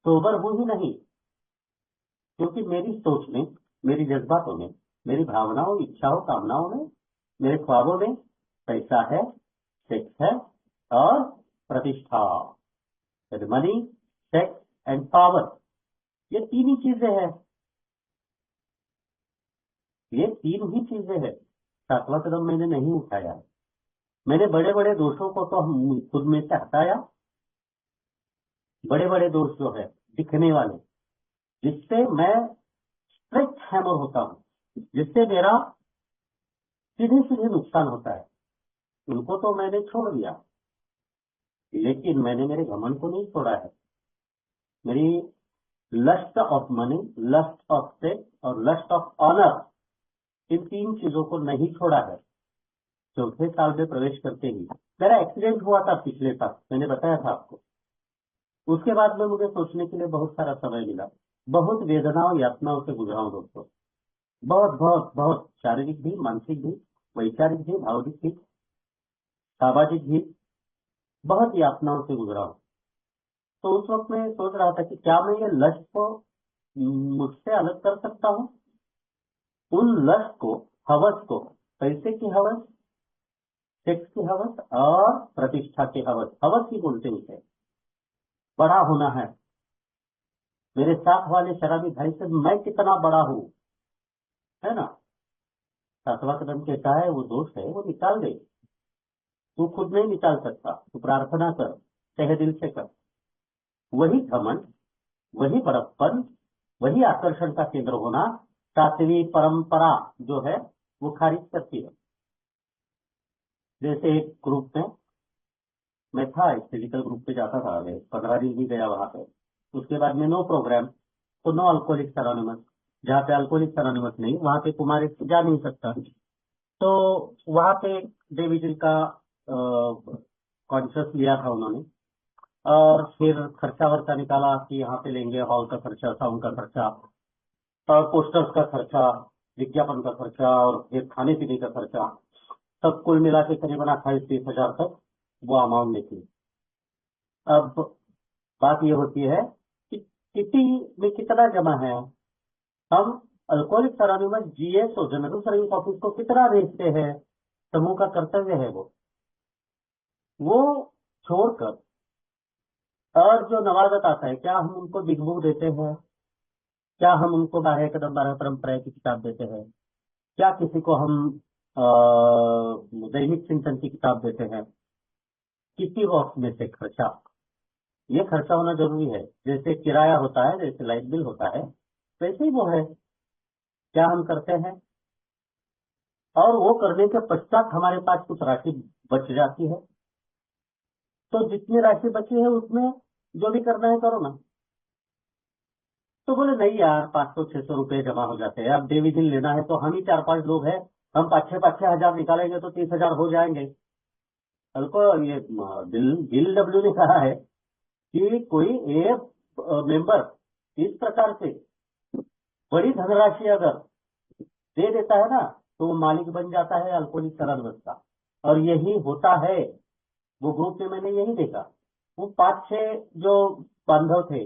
सोबर हूँ ही नहीं। क्योंकि मेरी सोच में, मेरी जज्बातों में, मेरी भावनाओं, इच्छाओं, कामनाओं में, मेरे ख्वाबों में पैसा है, सेक्स है और प्रतिष्ठा, मनी, सेक्स एंड पावर, ये 3 ही चीजें हैं, ये 3 ही चीजें हैं। 7वां कदम मैंने नहीं उठाया, मैंने बड़े बड़े दोषों को तो हम खुद में से हटाया। बड़े बड़े दोष जो है दिखने वाले, जिससे मैं स्ट्रेच हैमर होता हूँ, जिससे मेरा सीधे सीधे नुकसान होता है, उनको तो मैंने छोड़ दिया। लेकिन मैंने मेरे घमंड को नहीं छोड़ा है, मेरी lust of money, lust of sex और लस्ट ऑफ ऑनर, इन 3 चीजों को नहीं छोड़ा है। चौथे साल में प्रवेश करते ही मेरा एक्सीडेंट हुआ था पिछले साल, मैंने बताया था आपको। उसके बाद में मुझे सोचने के लिए बहुत सारा समय मिला, बहुत वेदनाओं यातनाओं से गुजरा हूं दोस्तों, बहुत बहुत बहुत, शारीरिक भी, मानसिक भी, वैचारिक भी, भावनिक भी, सामाजिक भी, बहुत यातनाओं से गुजरा हूं। तो उस वक्त मैं सोच रहा था कि क्या मैं ये लस्ट को मुझसे अलग कर सकता हूं, उन लस्ट को, हवस को, पैसे की हवस, सेक्स की हवस और प्रतिष्ठा की हवस, हवस ही बोलते उसे, बड़ा होना है। मेरे साथ वाले शराबी भाई से मैं कितना बड़ा हूं, है ना। 7वां कदम कहता है वो दोष है वो निकाल दे, तू खुद नहीं निकाल सकता, तू प्रार्थना कर, तहे दिल से कर। वही घमंड, वही बड़प्पन, वही आकर्षण का केंद्र होना 7वीं परंपरा जो है वो खारिज करती है। जैसे एक ग्रुप में मैं था, एक फिजिकल ग्रुप पे जाता था, मैं 15 दिन भी गया वहां पे। उसके बाद में नो प्रोग्राम, तो नो अल्कोहलिक्स एनोनिमस, जहाँ पे अल्कोहलिक्स एनोनिमस नहीं, वहां पे कुमार जा नहीं सकता। तो वहां पे डेविड का कॉन्शियस लिया था उन्होंने, और फिर खर्चा वर्चा निकाला कि यहाँ पे लेंगे, हॉल का खर्चा, साउंड का खर्चा, और पोस्टर्स का खर्चा, विज्ञापन का खर्चा, और फिर खाने पीने का खर्चा, सब कुल मिला के करीबन 28-30 हजार तक वो अमाउंट निकली। अब बात ये होती है कि किटी में कितना जमा है, हम अल्कोहलिक्स एनोनिमस जीएस और जनरल सर्विस ऑफिस को कितना भेजते हैं, समूह का कर्तव्य है वो छोड़कर, और जो नवागत आता है, क्या हम उनको बिग बुक देते हैं, क्या हम उनको 12 कदम 12 परंपराएं की किताब देते हैं, क्या किसी को हम दैनिक चिंतन की किताब देते हैं, किसी वक्त में से खर्चा, ये खर्चा होना जरूरी है। जैसे किराया होता है, जैसे लाइट बिल होता है, वैसे ही वो है, क्या हम करते हैं। और वो करने के पश्चात हमारे पास कुछ राशि बच जाती है, तो जितनी राशि बची है उसमें जो भी करना है करो ना। तो बोले नहीं यार, 500-600 रुपए जमा हो जाते हैं, अब देवी दिन लेना है तो हम ही 4-5 लोग हैं, हम 5-6 हजार निकालेंगे तो 30,000 हो जाएंगे। कल को ये बिल डब्ल्यू ने कहा है कि कोई एक मेंबर इस प्रकार से बड़ी धनराशि अगर दे देता है ना, तो वो मालिक बन जाता है अल्कोहलिक एनोनिमस का। और यही होता है, वो ग्रुप में मैंने यही देखा। वो 5-6 जो बांधव थे,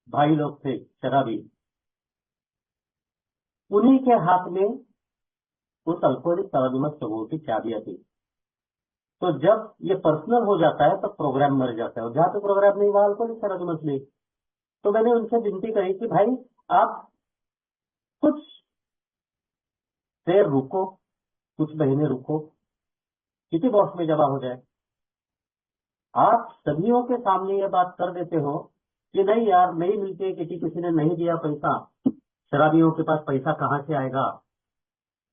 भाई लोग थे शराबी, उन्हीं के हाथ में उस अल्कोहलिक एनोनिमस समूह की चाबियां थी। तो जब ये पर्सनल हो जाता है तो प्रोग्राम मर जाता है, और जहां पे प्रोग्राम नहीं वहां अल्कोहलिक एनोनिमस नहीं। तो मैंने उनसे विनती करी कि भाई आप कुछ देर रुको, कुछ महीने रुको, किसी बॉक्स में जमा हो जाए। आप सभियों के सामने ये बात कर देते हो कि नहीं यार नहीं मिलती है किसी, किसी ने नहीं दिया पैसा, शराबियों के पास पैसा कहाँ से आएगा,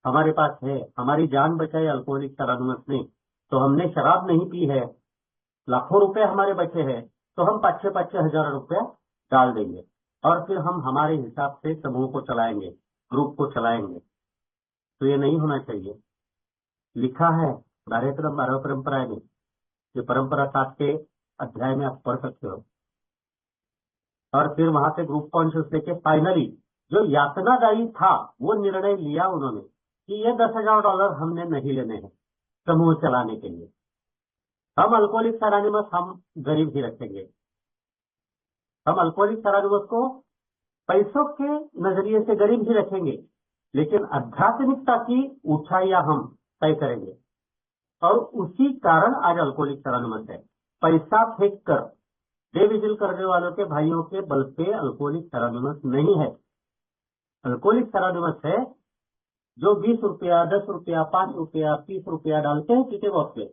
हमारे पास है, हमारी जान बचाई अल्कोहलिक एनोनिमस ने, तो हमने शराब नहीं पी है, लाखों रुपए हमारे बचे हैं, तो हम 5-6 हजार रुपया डाल देंगे, और फिर हम हमारे हिसाब से समूह को चलाएंगे, ग्रुप को चलाएंगे। तो ये नहीं होना चाहिए। लिखा है 12 कदम 12 परंपराएं में, ये परंपरा 7 के अध्याय में आप पढ़ सकते हो। और फिर वहां से ग्रुप कॉन्शियस लेके फाइनली जो यातनादायी था वो निर्णय लिया उन्होंने कि ये $10,000 हमने नहीं लेने हैं समूह चलाने के लिए, हम अल्कोहलिक एनोनिमस हम गरीब ही रखेंगे, हम अल्कोहलिक एनोनिमस को पैसों के नजरिए से गरीब ही रखेंगे, लेकिन आध्यात्मिकता की ऊंचाइयां हम तय करेंगे। और उसी कारण आज अल्कोहलिक एनोनिमस है। पैसा फेंक कर बेविजिल करने वालों के भाइयों के बल पे अल्कोहलिक एनोनिमस नहीं है। अल्कोहलिक एनोनिमस है जो 20 रुपया, 10 रुपया, 5 रुपया, 30 रुपया डालते हैं किसी वक्त में,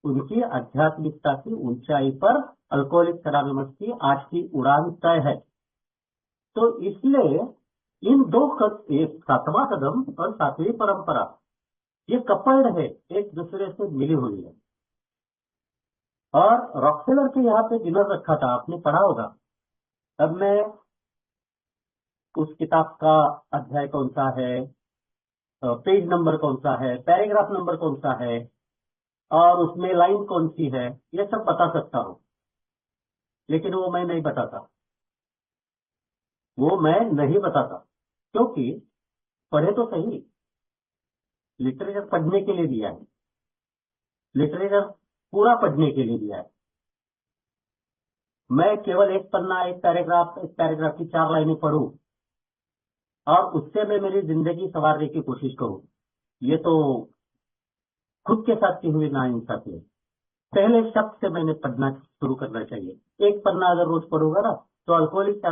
उनकी आध्यात्मिकता की ऊंचाई पर अल्कोहलिक एनोनिमस की आज की उड़ान तय है। तो इसलिए इन दो एक 7वां कदम और 7वीं परंपरा, ये कपल्ड है, एक दूसरे से मिली हुई है। और रॉकफेलर के यहाँ पे डिनर रखा था, आपने पढ़ा होगा, अब मैं उस किताब का अध्याय कौन सा है, पेज नंबर कौन सा है, पैराग्राफ नंबर कौन सा है और उसमें लाइन कौन सी है, ये सब बता सकता हूं, लेकिन वो मैं नहीं बताता, वो मैं नहीं बताता, क्योंकि पढ़े तो सही, लिटरेचर पढ़ने के लिए दिया है, लिटरेचर पूरा पढ़ने के लिए दिया है। मैं केवल एक पन्ना, एक पैराग्राफ की 4 लाइनें पढ़ूं और उससे मैं मेरी जिंदगी संवारने की कोशिश करूं, ये तो खुद के साथ की हुई नाइंसाफी है। पहले शब्द से मैंने पढ़ना शुरू करना चाहिए। एक पन्ना अगर रोज पढ़ूंगा ना, तो अल्कोहलिक्स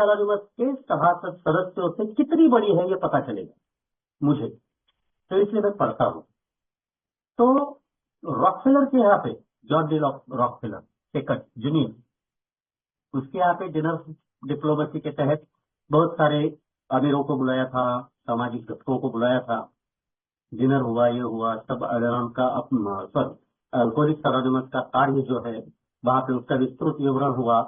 एनोनिमस के सभासद सदस्यों से कितनी बड़ी है ये पता चलेगा मुझे, तो इसलिए मैं पढ़ता हूं। तो रॉकफेलर के यहाँ पे, John D Rockefeller second junior, उसके यहाँ पे डिनर डिप्लोमेसी के तहत बहुत सारे अमीरों को बुलाया था, सामाजिक तत्वों को बुलाया था, डिनर हुआ, ये हुआ, सब अलार्म का अल्कोहलिक्स एनोनिमस का कार्य जो है वहां पे उसका विस्तृत विवरण हुआ।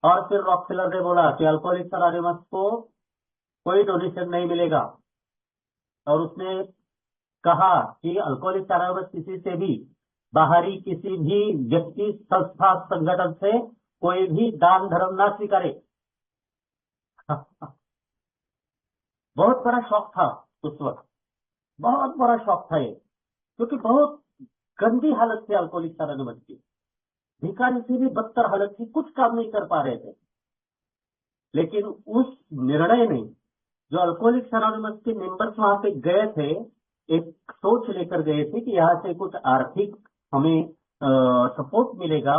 और फिर रॉकफेलर ने बोला कि अल्कोहलिक्स एनोनिमस को कोई डोनेशन नहीं मिलेगा, और उसने कहा कि अल्कोहलिक्स एनोनिमस किसी से भी, बाहरी किसी भी व्यक्ति, संस्था, संगठन से कोई भी दान धर्म ना स्वीकारे। बहुत बड़ा शौक था उस वक्त, बहुत बड़ा शौक था ये, क्योंकि बहुत गंदी हालत थी अल्कोहलिक्स एनोनिमस की, भिखारी से भी बदतर हालत थी, कुछ काम नहीं कर पा रहे थे। लेकिन उस निर्णय ने, जो अल्कोहलिक्स एनोनिमस के मेंबर्स वहां पे गए थे, एक सोच लेकर गए थे कि यहाँ से कुछ आर्थिक हमें सपोर्ट मिलेगा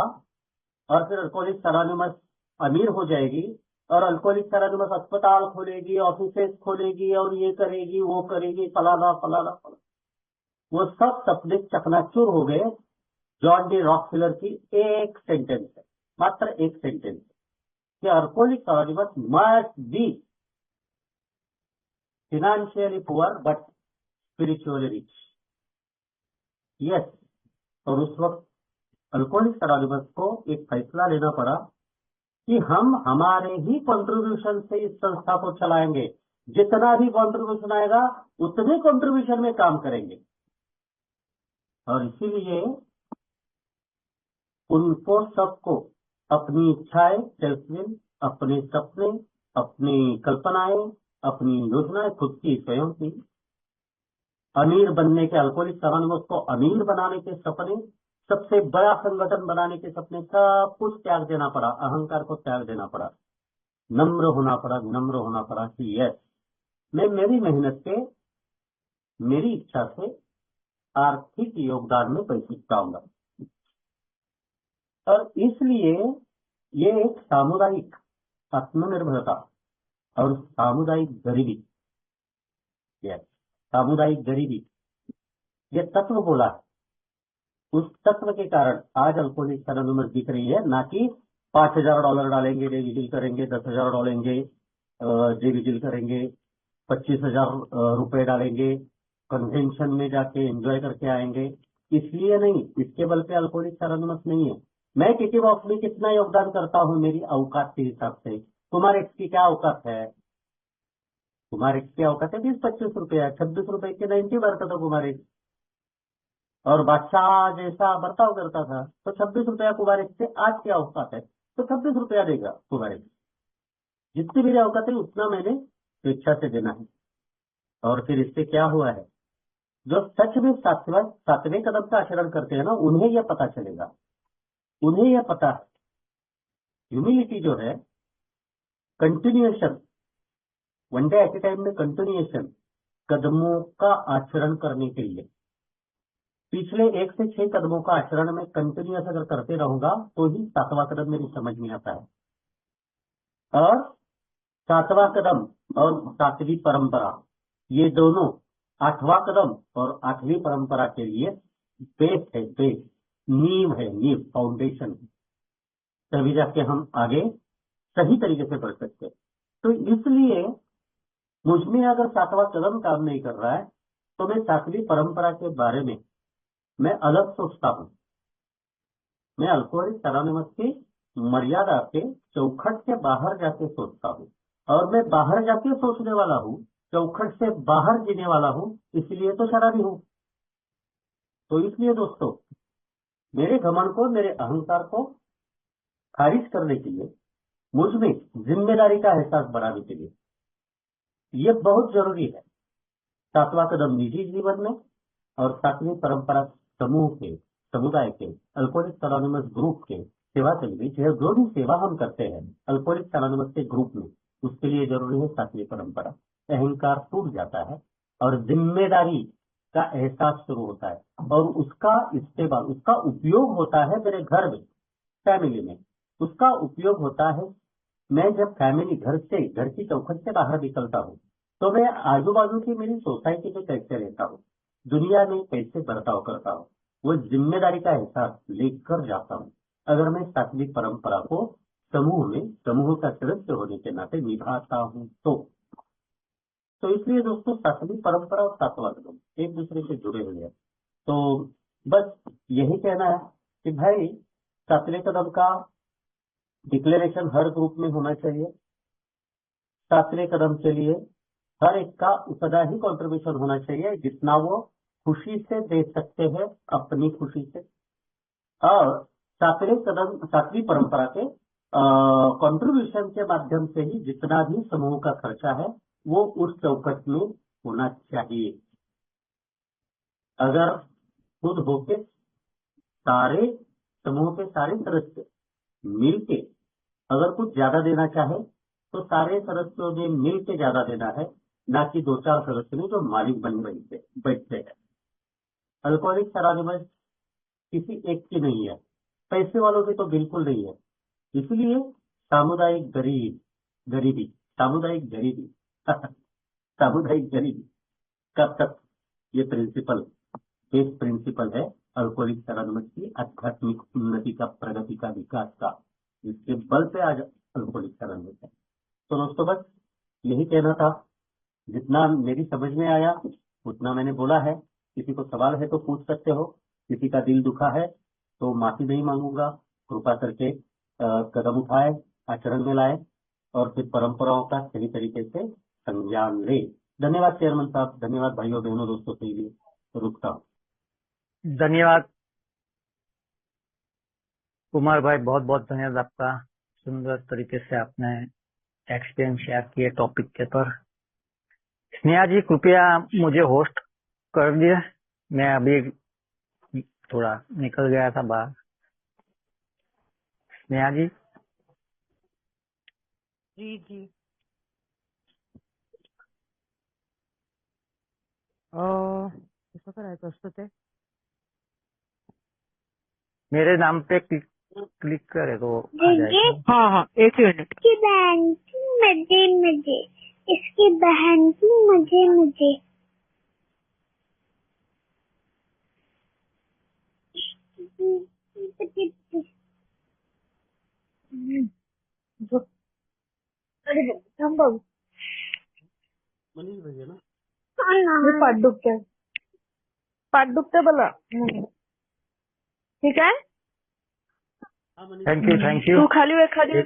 और फिर अल्कोहलिक्स एनोनिमस अमीर हो जाएगी और अल्कोहलिक्स एनोनिमस अस्पताल खोलेगी, ऑफिसेस खोलेगी और ये करेगी, वो करेगी, फलाना फलाना फलाना। वो सब सपने चकनाचूर हो गए जॉन डी रॉकफेलर की एक सेंटेंस है, मात्र एक सेंटेंस है, कि alcoholics anonymous must be financially poor but spiritually rich. Yes, और उस वक्त अल्कोहलिक्स एनोनिमस को एक फैसला लेना पड़ा कि हम हमारे ही कंट्रीब्यूशन से इस संस्था को चलाएंगे, जितना भी कंट्रीब्यूशन आएगा उतने कंट्रीब्यूशन में काम करेंगे। और इसीलिए उनको सबको अपनी इच्छाएं, सेल्फ विल, अपने सपने, अपनी कल्पनाएं, अपनी योजनाएं खुद की स्वयं की, अमीर बनने के, अल्कोहलिक्स एनोनिमस को अमीर बनाने के सपने, सबसे बड़ा संगठन बनाने के सपने, सब कुछ त्याग देना पड़ा, अहंकार को त्याग देना पड़ा, नम्र होना पड़ा, विनम्र होना पड़ा कि यस, मैं मेरी मेहनत से, मेरी इच्छा से आर्थिक योगदान में पैसे जुटाऊंगा। और इसलिए ये एक सामुदायिक आत्मनिर्भरता और सामुदायिक गरीबी, सामुदायिक गरीबी, ये तत्व बोला है। उस तत्व के कारण आज अल्कोहलिक्स एनोनिमस दिख रही है, ना कि $5,000 डालेंगे डे विजिल करेंगे, $10,000 डालेंगे डे विजिल करेंगे, 25,000 रुपए डालेंगे, कन्वेंशन में जाके एंजॉय करके आएंगे, इसलिए नहीं, इसके बल पे अल्कोहलिक्स एनोनिमस नहीं है। मैं किटी बॉक्स में कितना योगदान करता हूँ मेरी औकात के हिसाब से। कुमार एक्स की क्या औकात है? कुमार एक्स की औकात है 20-25 रुपया, 26 रुपए के 90 भरता था कुमार एक्स, और बादशाह जैसा बर्ताव करता था, तो 26 रुपया कुमार एक्स से आज क्या औकात है, तो 26 रुपया देगा कुमार एक्स। जितनी मेरी औकात है उतना मैंने स्वेच्छा से देना है। और फिर इससे क्या हुआ है, जो सच में सातवें कदम का आचरण करते हैं ना, उन्हें यह पता चलेगा, उन्हें यह पता है, ह्यूमिलिटी जो है, कंटिन्यूएशन, वन डे एट ए टाइम में कंटिन्यूएशन, कदमों का आचरण करने के लिए पिछले 1 से 6 कदमों का आचरण में कंटिन्यूअस अगर करते रहूंगा तो ही 7वां कदम मेरी समझ में आता है। और 7वां कदम और 7वीं परंपरा, ये दोनों 8वां कदम और 8वीं परंपरा के लिए बेस है, बेस, नींव है, नींव, फाउंडेशन है, तभी जाके हम आगे सही तरीके से बढ़ सकते हैं। तो इसलिए मुझमें अगर 7वां कदम काम नहीं कर रहा है तो मैं 7वीं परंपरा के बारे में मैं अलग सोचता हूं। मैं अल्कोहलिक्स एनोनिमस की मर्यादा के चौखट से बाहर जाके सोचता हूँ, और मैं बाहर जाके सोचने वाला हूँ, चौखट से बाहर जीने वाला हूँ, इसलिए तो शराबी हूँ। तो इसलिए दोस्तों, मेरे घमंड को, मेरे अहंकार को खारिज करने के लिए, मुझ में जिम्मेदारी का एहसास बढ़ाने के लिए ये बहुत जरूरी है। 7वां कदम निजी जीवन में और 7वीं परंपरा समूह के, समुदाय के, अल्कोहलिक्स एनोनिमस ग्रुप के सेवा के लिए, जो भी सेवा हम करते हैं अल्कोहलिक्स एनोनिमस के ग्रुप में, उसके लिए जरूरी है 7वीं परंपरा। अहंकार टूट जाता है और जिम्मेदारी का एहसास शुरू होता है, और उसका इस्तेमाल, उसका उपयोग होता है मेरे घर में, फैमिली में। उसका उपयोग होता है, मैं जब फैमिली घर की चौखट से बाहर निकलता हूँ, तो मैं आजू बाजू की मेरी सोसाइटी में कैसे रहता हूँ, दुनिया में कैसे बर्ताव करता हूँ, वो जिम्मेदारी का एहसास लेकर जाता हूँ। अगर मैं 7वीं परंपरा को समूह का सदस्य होने के नाते निभाता हूँ तो इसलिए दोस्तों, 7वीं परंपरा और 7वां कदम एक दूसरे से जुड़े हुए हैं। तो बस यही कहना है कि भाई, 7वें कदम का डिक्लेरेशन हर ग्रुप में होना चाहिए। 7वें कदम के लिए हर एक का उतना ही कंट्रीब्यूशन होना चाहिए जितना वो खुशी से दे सकते हैं, अपनी खुशी से। और 7वीं परंपरा के कंट्रीब्यूशन के माध्यम से ही जितना भी समूह का खर्चा है वो उस चौखट में होना चाहिए। अगर खुद होके सारे समूह के सारे सदस्य मिलके अगर कुछ ज्यादा देना चाहे तो सारे सदस्यों ने मिलके ज्यादा देना है, ना कि 2-4 सदस्य ने जो मालिक बन बैठते हैं। अल्कोहलिक्स एनोनिमस किसी एक की नहीं है, पैसे वालों की तो बिल्कुल नहीं है। इसलिए गरीबी सामुदायिक गरीबी सामुदायिक गरीबी कब तक, ये बेस प्रिंसिपल है अल्कोहलिक्स एनोनिमस की आध्यात्मिक उन्नति का, प्रगति का, विकास का, जिसके बल पे आज अल्कोहलिक्स एनोनिमस है। तो दोस्तों, बस यही कहना था, जितना मेरी समझ में आया उतना मैंने बोला है। किसी को सवाल है तो पूछ सकते हो, किसी का दिल दुखा है तो माफी नहीं मांगूंगा। कृपा करके कदम उठाए, आचरण में लाए और फिर परंपराओं का सही तरीके से संज्ञान ले। धन्यवाद चेयरमैन साहब, धन्यवाद भाइयों बहनों दोस्तों के लिए। रुकता हूँ। धन्यवाद कुमार भाई, बहुत बहुत धन्यवाद आपका। सुंदर तरीके से आपने एक्सपीरियंस शेयर किए टॉपिक के पर। स्नेहा जी, कृपया मुझे होस्ट कर दिए, मैं अभी थोड़ा निकल गया था बाहर। स्नेहा जी। जी जी। कसं करायचं असतं ते? मेरे नाम पे क्लिक करे तो आ जाएगा। हाँ हाँ, 1 मिनट। इसकी बहन की मुझे इसकी बहन की मुझे थांबव मनीष भैया ना, पाठ दुखते बोला ठीक आहे। हाँ मनीष थैंक यू तू खाली एखादी